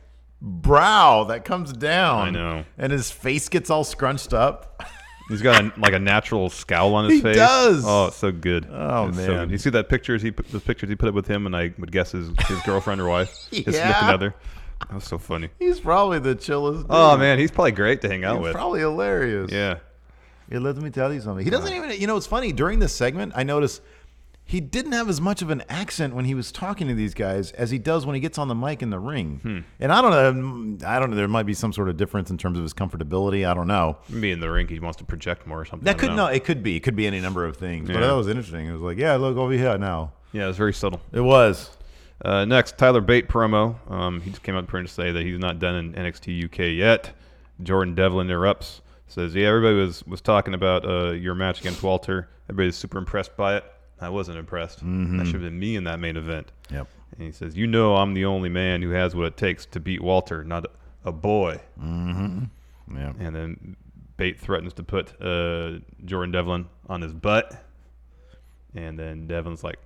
brow that comes down. I know. And his face gets all scrunched up. He's got a natural scowl on his face. He does. Oh, it's so good. Oh, it's man. So good. You see the pictures he put up with him, and I would guess his girlfriend or wife, his Yeah. significant other. That was so funny. He's probably the chillest dude. Oh man, he's probably great to hang out He's with. probably hilarious. Yeah. Yeah, let me tell you something. He doesn't even, it's funny. During this segment, I noticed he didn't have as much of an accent when he was talking to these guys as he does when he gets on the mic in the ring. And I don't know. There might be some sort of difference in terms of his comfortability. I don't know. Maybe in the ring he wants to project more or something. That could It could be. It could be any number of things. But that was interesting. It was like, yeah, look over here now. Yeah, it was very subtle. It was. Next, Tyler Bate promo. He just came out to say that he's not done in NXT UK yet. Jordan Devlin interrupts. Says, yeah, everybody was talking about your match against Walter. Everybody's super impressed by it. I wasn't impressed. That should have been me in that main event. Yep. And he says, I'm the only man who has what it takes to beat Walter, not a boy. Yeah. And then Bate threatens to put Jordan Devlin on his butt. And then Devlin's like,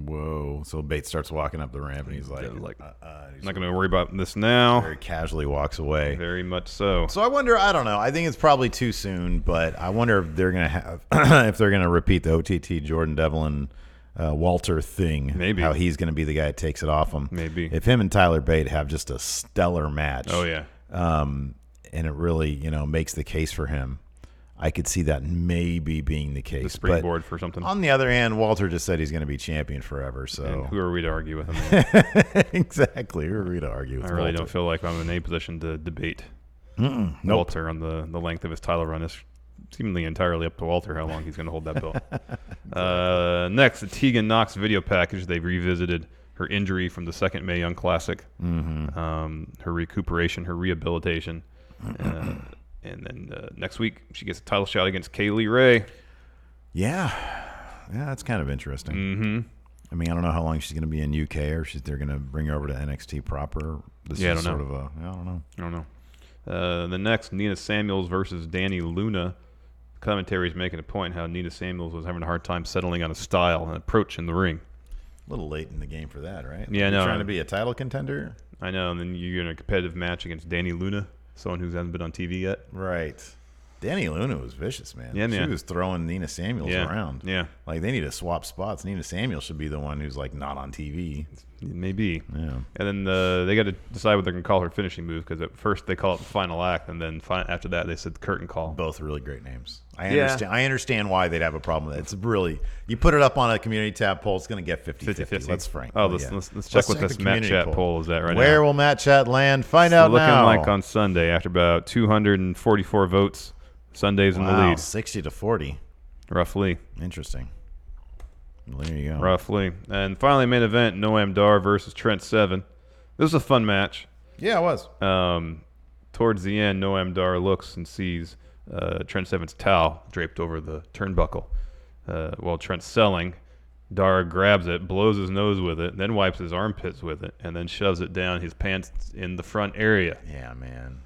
whoa. So Bates starts walking up the ramp, and he's like, I'm not going to worry about this now. Very casually walks away. Very much so. So I wonder, I don't know. I think it's probably too soon, but I wonder if they're going to have, if they're going to repeat the OTT Jordan Devlin Walter thing. Maybe. How he's going to be the guy that takes it off him. Maybe. If him and Tyler Bate have just a stellar match. Oh, yeah. And it really, makes the case for him. I could see that maybe being the case. The springboard for something. On the other hand, Walter just said he's going to be champion forever. So and who are we to argue with him? Exactly. Who are we to argue with? I really Walter? don't feel like I'm in a position to debate Nope. Walter on the length of his title run. It's seemingly entirely up to Walter how long he's going to hold that belt. Next, the Tegan Knox video package. They've revisited her injury from the second Mae Young Classic, her recuperation, her rehabilitation. And then next week, she gets a title shot against Kaylee Ray. Yeah, that's kind of interesting. I mean, I don't know how long she's going to be in UK, or they're going to bring her over to NXT proper. This I is don't sort know. of a, I don't know. The next, Nina Samuels versus Danny Luna. Commentary is making a point how Nina Samuels was having a hard time settling on a style and approach in the ring. A little late in the game for that, right? Yeah, You're no. trying to be a title contender? I know, and then you're in a competitive match against Danny Luna, someone who hasn't been on TV yet. Right. Danny Luna was vicious, man. Yeah, man. She was throwing Nina Samuels around. Yeah. Like, they need to swap spots. Nina Samuels should be the one who's, like, not on TV. Maybe. Yeah. And then they got to decide what they're going to call her finishing move, because at first they call it the final act, and then after that they said the curtain call. Both really great names. I understand why they'd have a problem with it. It's really, you put it up on a community tab poll, it's going to get 50-50. Let's frank. Oh, let's check what this Matt Chat poll is at right now. Where will Matt Chat land? Find out looking now. like on Sunday, after about 244 votes, Sunday's in the lead. 60-40. Roughly. Interesting. Well, there you go. Roughly. And finally, main event, Noam Dar versus Trent Seven. This was a fun match. Yeah, it was. Towards the end, Noam Dar looks and sees Trent Seven's towel draped over the turnbuckle. While Trent's selling, Dar grabs it, blows his nose with it, then wipes his armpits with it, and then shoves it down his pants in the front area. Yeah, man.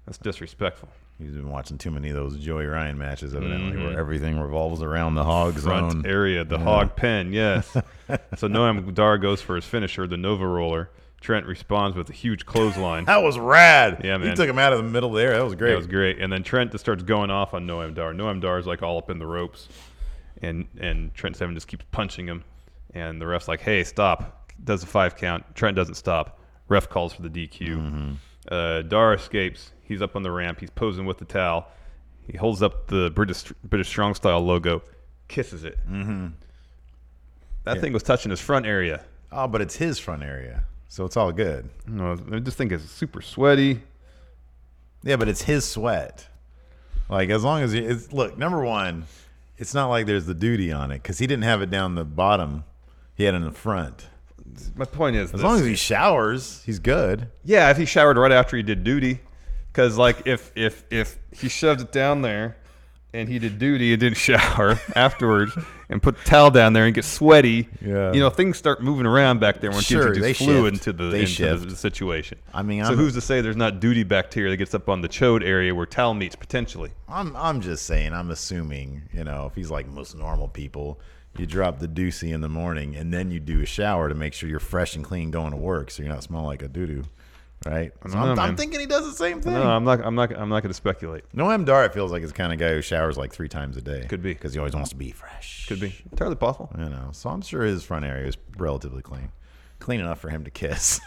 That's disrespectful. He's been watching too many of those Joey Ryan matches, evidently, where everything revolves around the hog Front zone. area, the hog pen, yes. So Noam Dar goes for his finisher, the Nova Roller. Trent responds with a huge clothesline. That was rad. Yeah, man. He took him out of the middle there. That was great. That was great. And then Trent just starts going off on Noam Dar. Noam Dar's like all up in the ropes. And Trent Seven just keeps punching him. And the ref's like, hey, stop. Does a 5 count. Trent doesn't stop. Ref calls for the DQ. Dar escapes. He's up on the ramp. He's posing with the towel. He holds up the British Strong Style logo, kisses it. That thing was touching his front area. Oh, but it's his front area, so it's all good. No, this thing is super sweaty. Yeah, but it's his sweat. Like, as long as look, number one, it's not like there's the duty on it because he didn't have it down the bottom. He had it in the front. My point is, as long as he showers, he's good. Yeah, if he showered right after he did duty. Because, like, if he shoved it down there and he did duty and didn't shower afterwards and put the towel down there and get sweaty, things start moving around back there once you introduce fluid into the situation. I mean, so who's to say there's not duty bacteria that gets up on the chode area where towel meets potentially? I'm just saying, I'm assuming, if he's like most normal people, you drop the doozy in the morning and then you do a shower to make sure you're fresh and clean going to work so you're not smelling like a doo-doo. Right, so I'm thinking he does the same thing. No, I'm not going to speculate. Noam Dar, it feels like is the kind of guy who showers like 3 times a day. Could be because he always wants to be fresh. Could be entirely possible. So I'm sure his front area is relatively clean enough for him to kiss.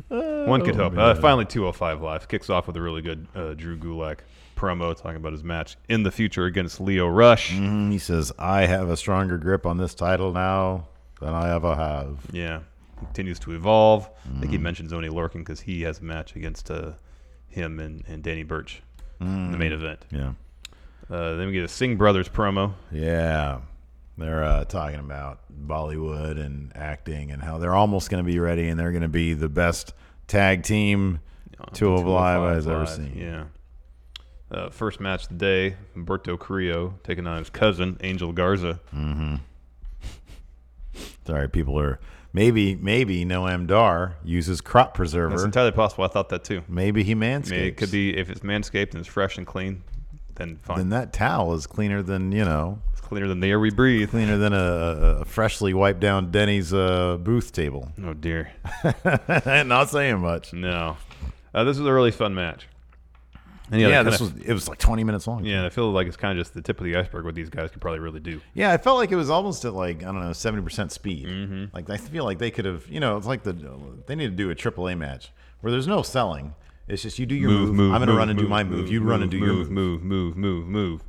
One could hope. Finally, 205 Live kicks off with a really good Drew Gulak promo talking about his match in the future against Leo Rush. He says, I have a stronger grip on this title now than I ever have. Yeah. Continues to evolve. I think he mentions Oney Lorcan because he has a match against him and Danny Burch in the main event. Yeah. Then we get a Singh Brothers promo. Yeah. They're talking about Bollywood and acting and how they're almost going to be ready and they're going to be the best tag team 205 Live has ever seen. Yeah. First match of the day, Humberto Carrillo taking on his cousin, Angel Garza. Sorry, people are... Maybe Noam Dar uses crop preserver. That's entirely possible. I thought that too. Maybe he manscapes. Maybe it could be if it's manscaped and it's fresh and clean, then fine. Then that towel is cleaner than, It's cleaner than the air we breathe. Cleaner than a freshly wiped down Denny's booth table. Oh, dear. Not saying much. No. This was a really fun match. And it was like 20 minutes long. Yeah, I feel like it's kind of just the tip of the iceberg what these guys could probably really do. Yeah, I felt like it was almost at 70% speed. Like I feel like they could have, it's like they need to do a AAA match where there's no selling. It's just you do your move. I'm going to run and do my move. You run and do your move. Move.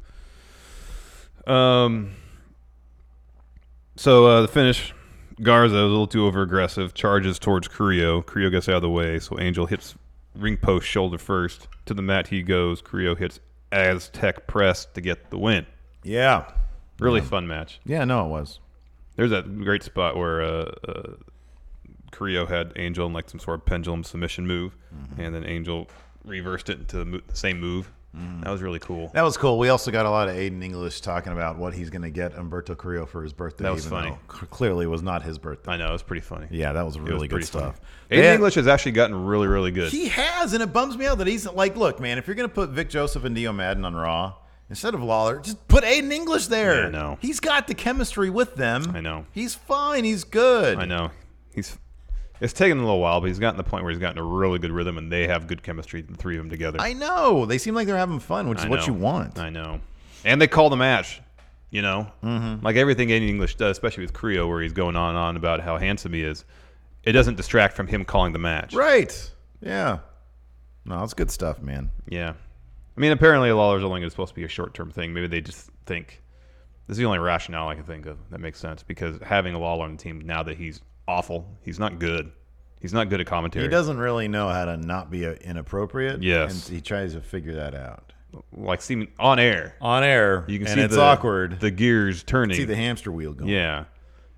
So the finish, Garza was a little too over aggressive, charges towards Carrillo. Carrillo gets out of the way, so Angel hits ring post shoulder first. To the mat he goes. Carrillo hits Aztec press to get the win. Yeah. Really fun match. Yeah, no, it was. There's that great spot where Carrillo had Angel in like some sort of pendulum submission move, and then Angel reversed it into the same move. That was really cool. That was cool. We also got a lot of Aiden English talking about what he's going to get Humberto Carrillo for his birthday. That was funny. Clearly, it was not his birthday. I know. It was pretty funny. Yeah, that was really good stuff. Aiden English has actually gotten really, really good. He has, and it bums me out that he's like, look, man, if you're going to put Vic Joseph and Dio Madden on Raw, instead of Lawler, just put Aiden English there. Yeah, I know. He's got the chemistry with them. I know. He's fine. He's good. I know. It's taken a little while, but he's gotten to the point where he's gotten a really good rhythm, and they have good chemistry, the three of them together. I know. They seem like they're having fun, which is what you want. I know. And they call the match, Like everything Aiden English does, especially with Carrillo, where he's going on and on about how handsome he is, it doesn't distract from him calling the match. Right. Yeah. No, it's good stuff, man. Yeah. I mean, apparently Lawler's only supposed to be a short-term thing. Maybe they just think this is the only rationale I can think of that makes sense, because having a Lawler on the team now that he's awful, he's not good. He's not good at commentary. He doesn't really know how to not be inappropriate. Yes. And he tries to figure that out. Like seeming on air. On air. You can and see it's awkward. The gears turning. See the hamster wheel going. Yeah.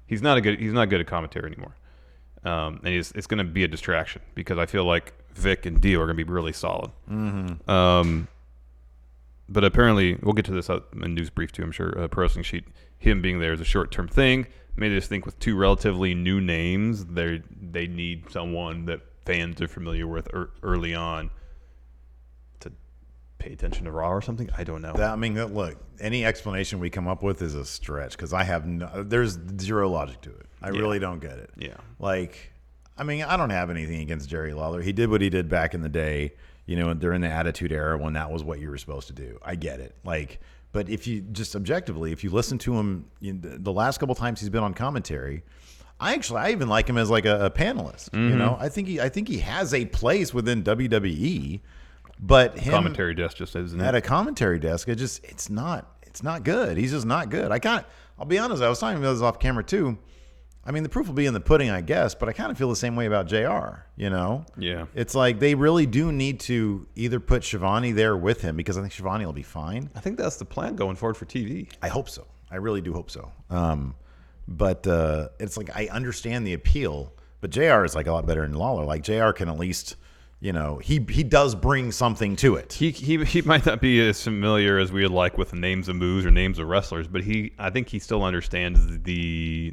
He's not good at commentary anymore. And it's going to be a distraction because I feel like Vic and Dio are going to be really solid. But apparently, we'll get to this in news brief too, I'm sure. Pro Wrestling Sheet, him being there is a short-term thing. Made us think with two relatively new names, they need someone that fans are familiar with early on to pay attention to Raw or something. I don't know. Look, any explanation we come up with is a stretch because there's zero logic to it. I really don't get it. Yeah. I don't have anything against Jerry Lawler. He did what he did back in the day, during the Attitude Era when that was what you were supposed to do. I get it. But if you just objectively, if you listen to him, the last couple times he's been on commentary, I even like him as like a panelist. I think he has a place within WWE, but him commentary desk just isn't at it? A commentary desk, it's not good. He's just not good. I'll be honest. I was talking about this off camera too. I mean, the proof will be in the pudding, I guess, but I kind of feel the same way about JR, Yeah. It's like they really do need to either put Shivani there with him because I think Shivani will be fine. I think that's the plan going forward for TV. I hope so. I really do hope so. But it's like I understand the appeal, but JR is like a lot better than Lawler. Like JR can at least... he does bring something to it. He might not be as familiar as we would like with the names of moves or names of wrestlers, but I think he still understands the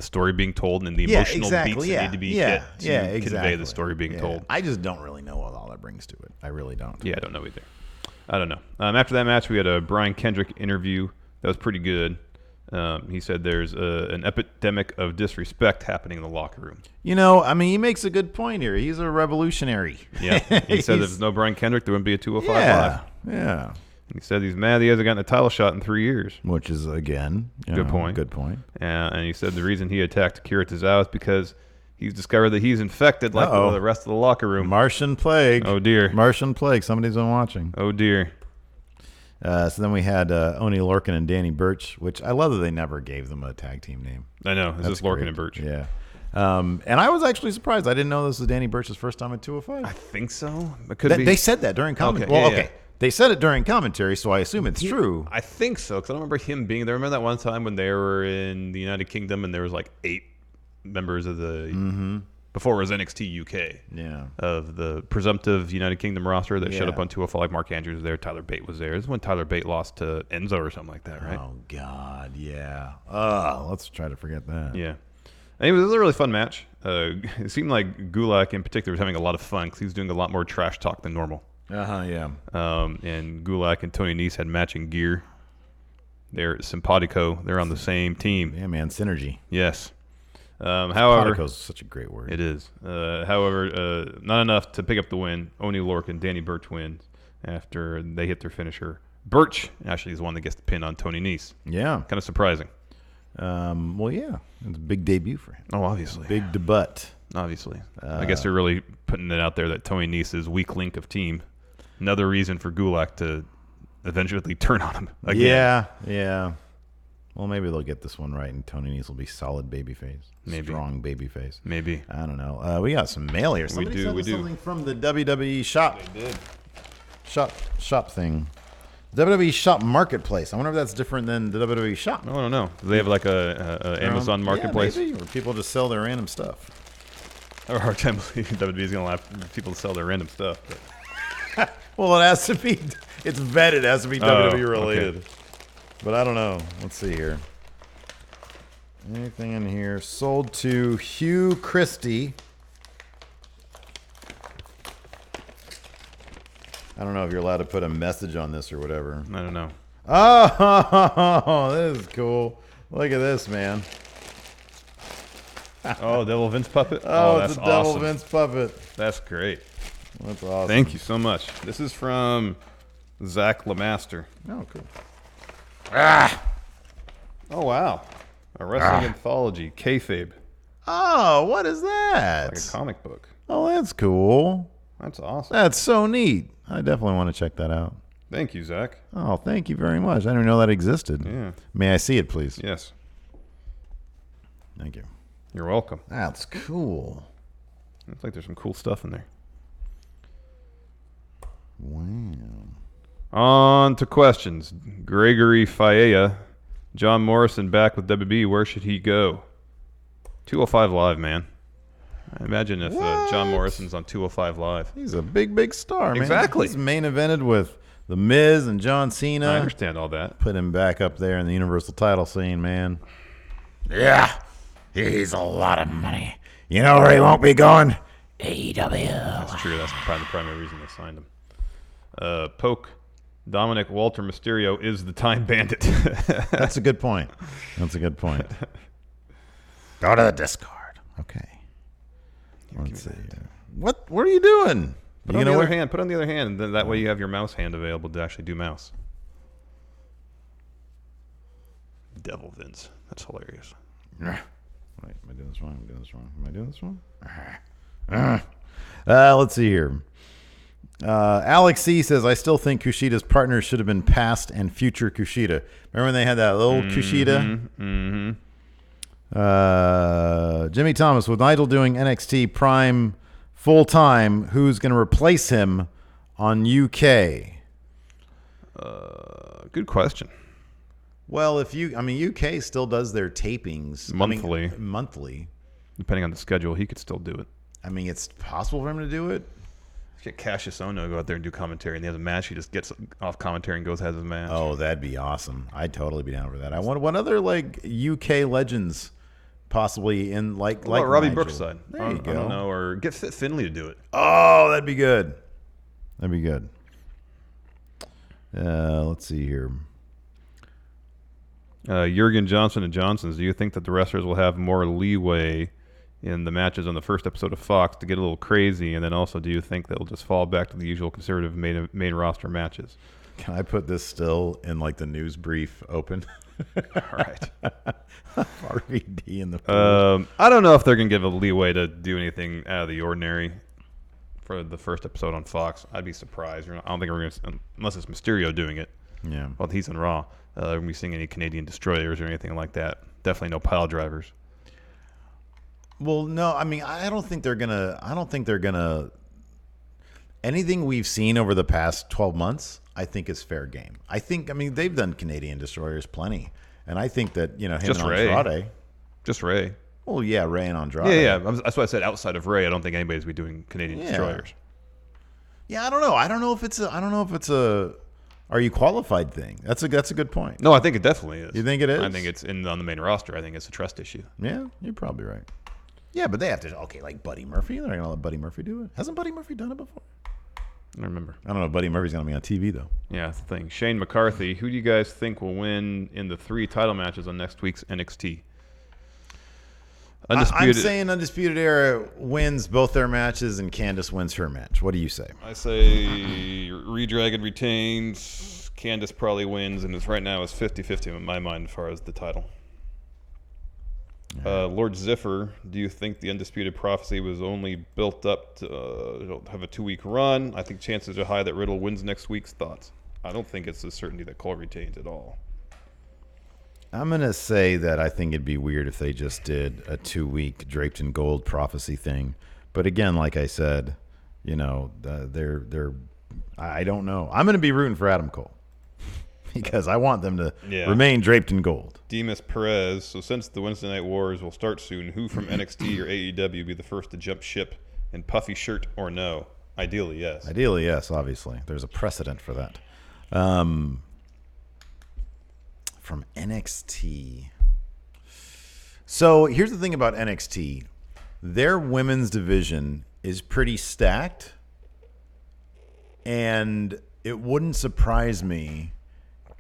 story being told and the emotional beats that need to be hit to convey the story being told. I just don't really know what all that brings to it. I really don't. Yeah, I don't know either. I don't know. After that match, we had a Brian Kendrick interview that was pretty good. He said there's an epidemic of disrespect happening in the locker room. He makes a good point here. He's a revolutionary. Yeah. He said if there's no Brian Kendrick, there wouldn't be a 205 Live. Yeah. He said he's mad he hasn't gotten a title shot in 3 years. Which is, again, good point. Good point. And he said the reason he attacked Akira Tozawa is because he's discovered that he's infected like the rest of the locker room. Martian plague. Oh, dear. Martian plague. Somebody's been watching. Oh, dear. So then we had Oni Lorcan and Danny Burch, which I love that they never gave them a tag team name. I know. This is Lorcan great. and Burch. Yeah. And I was actually surprised. I didn't know this was Danny Burch's first time at 205. I think so. It could be. They said that during commentary. Okay, Well, yeah, okay. They said it during commentary, so I assume it's true. I think so, because I don't remember him being there. Remember that one time when they were in the United Kingdom and there was like 8 members of the before it was NXT UK. Yeah. Of the presumptive United Kingdom roster that showed Yeah. up on 205. Mark Andrews was there. Tyler Bate was there. This is when Tyler Bate lost to Enzo or something like that, right? Oh God, yeah. Let's try to forget that. Yeah. Anyway, it was a really fun match. It seemed like Gulak in particular was having a lot of fun because he was doing a lot more trash talk than normal. Yeah. And Gulak and Tony Nese had matching gear. They're simpatico. They're on the same team. Yeah, man, synergy. Yes. However, Simpatico is such a great word. it is. However, not enough to pick up the win. Oni Lorcan and Danny Burch wins after they hit their finisher. Burch actually is the one that gets the pin on Tony Nese. Yeah. Kind of surprising. Well, yeah. It's a big debut for him. Oh, obviously. Big debut. Obviously. I guess they're really putting it out there that Tony Nese's weak link of team. Another reason for Gulak to eventually turn on him again. Yeah. Well, maybe they'll get this one right, and Tony Nese will be solid babyface. Maybe. Strong babyface. Maybe. I don't know. We got some mail here. Somebody do, sent we us do. something from the WWE shop. They did. Shop thing. WWE shop marketplace. I wonder if that's different than the WWE shop. I don't know. Do they have like a Amazon marketplace? Yeah, maybe. Or people just sell their random stuff. I have a hard time believing WWE is going to allow people to sell their random stuff. But. Well, it has to be. It's vetted. It has to be WWE related. Okay. But I don't know. Let's see here. Anything in here? Sold to Hugh Christie. I don't know if you're allowed to put a message on this or whatever. I don't know. Oh, this is cool. Look at this, man. Oh, Devil Vince puppet? Oh, that's it's a Devil awesome. Vince puppet. That's great. That's awesome. Thank you so much. This is from Zach Lemaster. Oh, cool. Oh, wow. A wrestling anthology, Kayfabe. Oh, what is that? Like a comic book. Oh, that's cool. That's awesome. That's so neat. I definitely want to check that out. Thank you, Zach. Oh, thank you very much. I didn't even know that existed. Yeah. May I see it, please? Yes. Thank you. You're welcome. That's cool. Looks like there's some cool stuff in there. Wow. On to questions. Gregory Faella. John Morrison back with WB. Where should he go? 205 Live, man. I imagine if John Morrison's on 205 Live. He's a big, big star, man. Exactly. He's main evented with The Miz and John Cena. I understand all that. Put him back up there in the Universal title scene, man. Yeah. He's a lot of money. You know where he won't be going? AEW. That's true. That's probably the primary reason they signed him. Poke. Dominic Walter Mysterio is the Time Bandit. That's a good point. That's a good point. Go to the Discord. Okay. Let's see. What are you doing? Put on the other hand. Put on the other hand, and then that way you have your mouse hand available to actually do mouse. Devil Vince. That's hilarious. Wait, am I doing this wrong? Am I doing this wrong? Let's see here. Alex C says, I still think Kushida's partners should have been past and future Kushida. Remember when they had that little Kushida? Jimmy Thomas, with Idol doing NXT Prime full time, who's going to replace him on UK? Good question. Well, UK still does their tapings Monthly. Monthly. Depending on the schedule, he could still do it. I mean, it's possible for him to do it. Get Cassius Ohno to go out there and do commentary, and he has a match. He just gets off commentary and goes has his match. Oh, that'd be awesome. I'd totally be down for that. I want one other like UK legends, possibly in like Robbie Nigel. Brookside. There you go. I don't know, or get Finley to do it. Oh, that'd be good. That'd be good. Let's see here. Jurgen Johnson and Johnson's. Do you think that the wrestlers will have more leeway in the matches on the first episode of Fox to get a little crazy? And then also, do you think they'll just fall back to the usual conservative main roster matches? Can I put this still in like the news brief open? All right. RVD in the I don't know if they're going to give a leeway to do anything out of the ordinary for the first episode on Fox. I'd be surprised. I don't think we're going to, unless it's Mysterio doing it. Yeah. Well, he's on Raw. We're going to be seeing any Canadian destroyers or anything like that. Definitely no pile drivers. Well, no, I mean, I don't think they're gonna. Anything we've seen over the past 12 months, I think is fair game. I mean, they've done Canadian destroyers plenty, and I think that him Just and Ray. Andrade. Just Ray. Well, yeah, Ray and Andrade. Yeah. That's why I said outside of Ray, I don't think anybody's be doing Canadian destroyers. Yeah, I don't know. I don't know if it's a are you qualified thing. That's a good point. No, I think it definitely is. You think it is? I think it's on the main roster. I think it's a trust issue. Yeah, you're probably right. Yeah, but they have to. Okay, like Buddy Murphy, they're not gonna let Buddy Murphy do it. Hasn't Buddy Murphy done it before? I don't remember. I don't know if Buddy Murphy's gonna be on TV though. Yeah, that's the thing. Shane McCarthy, who do you guys think will win in the 3 title matches on next week's NXT? I'm saying Undisputed Era wins both their matches and Candice wins her match. What do you say? I say Redragon retains. Candice probably wins, and right now it's 50-50 in my mind as far as the title. Lord Ziffer, do you think the Undisputed Prophecy was only built up to have a 2-week run? I think chances are high that Riddle wins next week's. Thoughts? I don't think it's a certainty that Cole retains at all. I'm going to say that I think it'd be weird if they just did a 2-week draped in gold prophecy thing. But again, like I said, they're I don't know. I'm going to be rooting for Adam Cole because I want them to remain draped in gold. Demas Perez, so since the Wednesday Night Wars will start soon, who from NXT or AEW be the first to jump ship in puffy shirt or no? Ideally, yes. Ideally, yes, obviously. There's a precedent for that. From NXT. So here's the thing about NXT. Their women's division is pretty stacked. And it wouldn't surprise me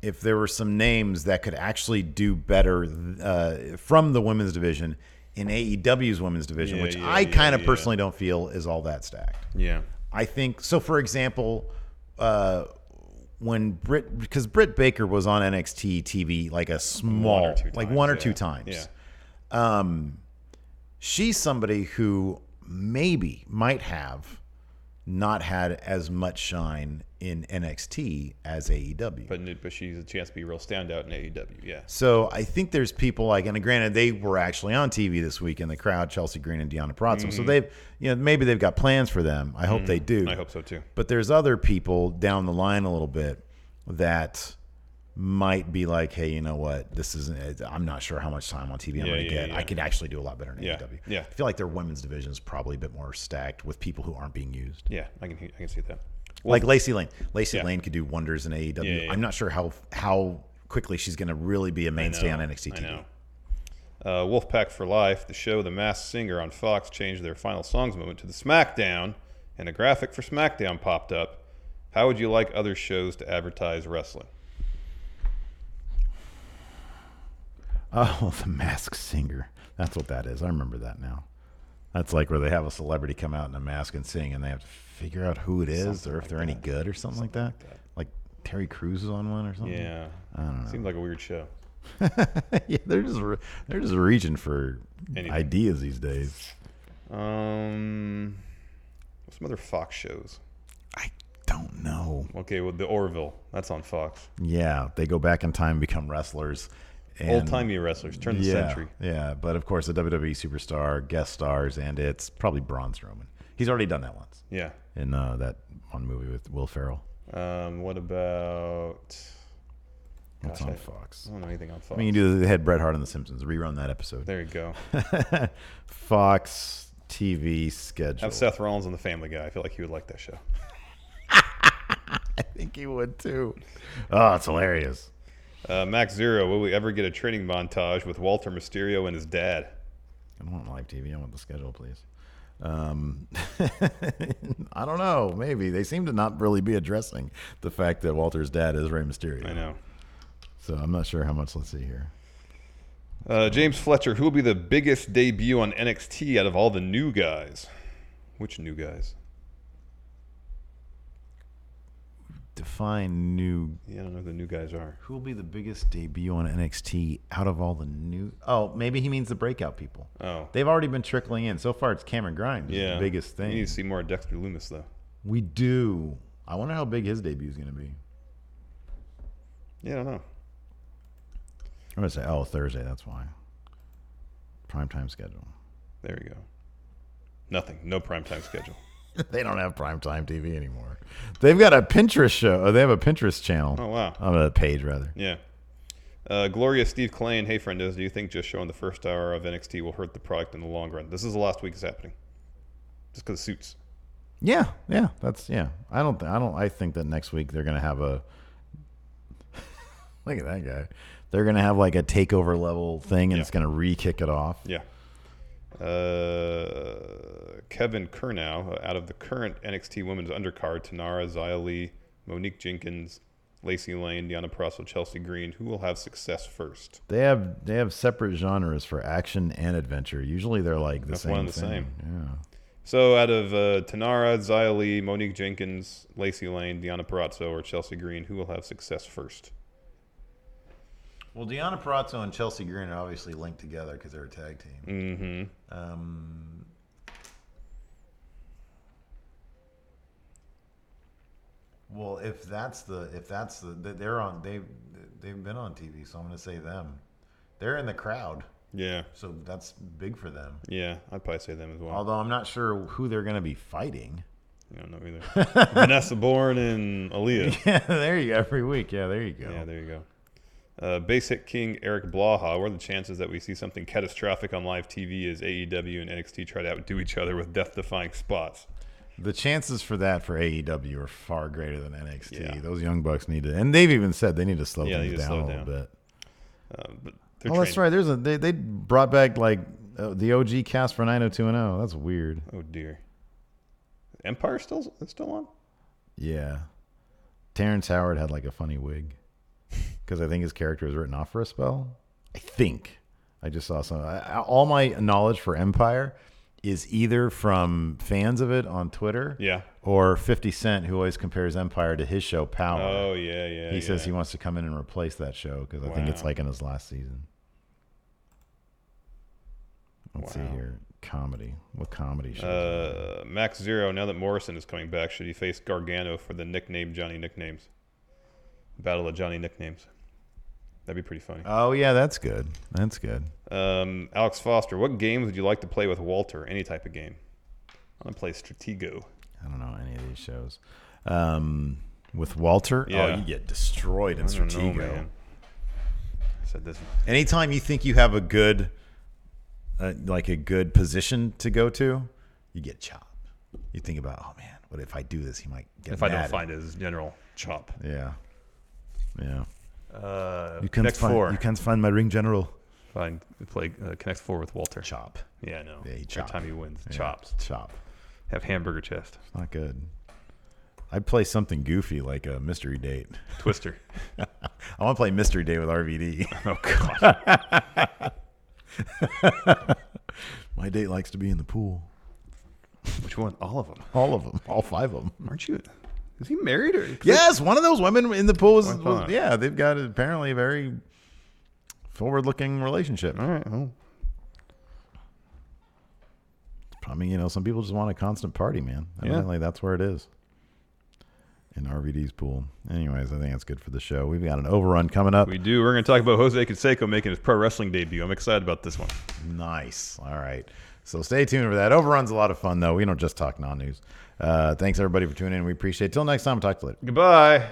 if there were some names that could actually do better from the women's division in AEW's women's division, which I kind of personally don't feel is all that stacked. Yeah. I think, so for example, when because Britt Baker was on NXT TV like a small, one or two times. Yeah. She's somebody who maybe might have not had as much shine in NXT as AEW. But she's a chance to be a real standout in AEW, yeah. So I think there's people like, and granted, they were actually on TV this week in the crowd, Chelsea Green and Deonna Purrazzo. So they've, maybe they've got plans for them. I hope they do. I hope so too. But there's other people down the line a little bit that might be like, hey, you know what? This isn't. I'm not sure how much time on TV I'm going to get. I could actually do a lot better in AEW. Yeah. I feel like their women's division is probably a bit more stacked with people who aren't being used. Yeah, I can see that. Like Lacey Lane. Lacey Lane could do wonders in AEW. Yeah. I'm not sure how quickly she's going to really be a mainstay on NXT TV. I know. Wolfpack for Life, the show The Masked Singer on Fox changed their final songs moment to the SmackDown, and a graphic for SmackDown popped up. How would you like other shows to advertise wrestling? Oh, The Masked Singer. That's what that is. I remember that now. That's like where they have a celebrity come out in a mask and sing, and they have to figure out who it is or if they're any good or something like that. Like Terry Crews is on one or something. Yeah. I don't know. Seems like a weird show. Yeah, they're just reaching for ideas these days. Some other Fox shows. I don't know. Okay, well, the Orville. That's on Fox. Yeah, they go back in time and become wrestlers. Old-timey wrestlers. Turn the century. Yeah, but of course, a WWE superstar, guest stars, and it's probably Braun Strowman. He's already done that once. Yeah. In that one movie with Will Ferrell. What about... What's on Fox? I don't know anything on Fox. I mean, you do the head Bret Hart on The Simpsons. Rerun that episode. There you go. Fox TV schedule. Have Seth Rollins on The Family Guy. I feel like he would like that show. I think he would too. Oh, it's hilarious. Max Zero, will we ever get a training montage with Walter Mysterio and his dad? I don't want live TV. I want the schedule, please. I don't know. Maybe. They seem to not really be addressing the fact that Walter's dad is Rey Mysterio. I know. So I'm not sure how much. Let's see here. James Fletcher, who will be the biggest debut on NXT out of all the new guys? Which new guys? Define new. Yeah, I don't know who the new guys are. Who will be the biggest debut on NXT out of all the new? Oh, maybe he means the breakout people. Oh. They've already been trickling in. So far, it's Cameron Grimes. Yeah. The biggest thing. We need to see more Dexter Lumis, though. We do. I wonder how big his debut is going to be. Yeah, I don't know. I'm going to say, Thursday. That's why. Primetime schedule. There you go. Nothing. No primetime schedule. They don't have primetime TV anymore. They've got a Pinterest show. They have a Pinterest channel. Oh, wow. On a page, rather. Yeah. Gloria Steve Klain, hey, friendos, do you think just showing the first hour of NXT will hurt the product in the long run? This is the last week it's happening. Just because of suits. Yeah. I think that next week they're going to have a. Look at that guy. They're going to have like a takeover level thing, and it's going to re-kick it off. Yeah. Kevin Kurnow, out of the current NXT Women's Undercard, Tanara, Xia Li, Monique Jenkins, Lacey Lane, Deonna Purrazzo, Chelsea Green, who will have success first? They have separate genres for action and adventure. Usually they're like the same. One and the thing. same. Yeah. So out of Tanara, Xia Li, Monique Jenkins, Lacey Lane, Deonna Purrazzo, or Chelsea Green, who will have success first? Well, Deonna Purrazzo and Chelsea Green are obviously linked together because they're a tag team. Mm-hmm. Well, if that's the they've been on TV, so I'm going to say them. They're in the crowd, Yeah. so that's big for them. Yeah, I'd probably say them as well. Although I'm not sure who they're going to be fighting. I don't know either. Vanessa Bourne and Aaliyah. Yeah, there you go. Every week. Yeah, there you go. Yeah, there you go. Basic King Eric Blaha, what are the chances that we see something catastrophic on live TV as AEW and NXT try to outdo each other with death-defying spots? The chances for that for AEW are far greater than NXT. Yeah. Those Young Bucks need to, and they've even said they need to slow Yeah, things they need to down slow a it little bit. But they're Oh, that's trained. right. They brought back like the OG cast for 90210. That's weird. Oh dear. Empire still on? Yeah. Terrence Howard had like a funny wig because I think his character was written off for a spell. I think. I just saw some. All my knowledge for Empire is either from fans of it on Twitter, Yeah. or 50 Cent, who always compares Empire to his show Power. Oh yeah. He says he wants to come in and replace that show because I think it's Wow. like in his last season. Let's see Wow. here. Comedy. What comedy shows? Max Zero, now that Morrison is coming back, should he face Gargano for the nickname Johnny Nicknames? Battle of Johnny Nicknames. That'd be pretty funny. Oh, yeah, that's good. That's good. Alex Foster, what games would you like to play with Walter? Any type of game. I want to play Stratego. I don't know any of these shows. With Walter, Yeah. you get destroyed in I don't know, Stratego. man. I said this. Anytime you think you have a good, like a good position to go to, you get chopped. You think about, oh man, what if I do this? He might get If mad. I don't find his general chop. Yeah. You Connect Four. You can't find my ring general. Fine. Play Connect Four with Walter. Chop. Yeah, I know. Yeah, he Every chopped. time he wins, Yeah, chops. Chop. Have hamburger chest. It's not good. I'd play something goofy like a mystery date. Twister. I want to play mystery date with RVD. Oh God. My date likes to be in the pool. Which one? All of them. All of them. All 5 of them. Aren't you? Is he married or? Yes, one of those women in the pool I thought. yeah, they've got apparently a very forward-looking relationship. All right. Oh. I mean, some people just want a constant party, man. Evidently, that's where it is. In RVD's pool. Anyways, I think that's good for the show. We've got an overrun coming up. We do. We're going to talk about Jose Canseco making his pro wrestling debut. I'm excited about this one. Nice. All right. So stay tuned for that. Overrun's a lot of fun, though. We don't just talk non-news. Thanks, everybody, for tuning in. We appreciate it. Till next time, talk to you later. Goodbye.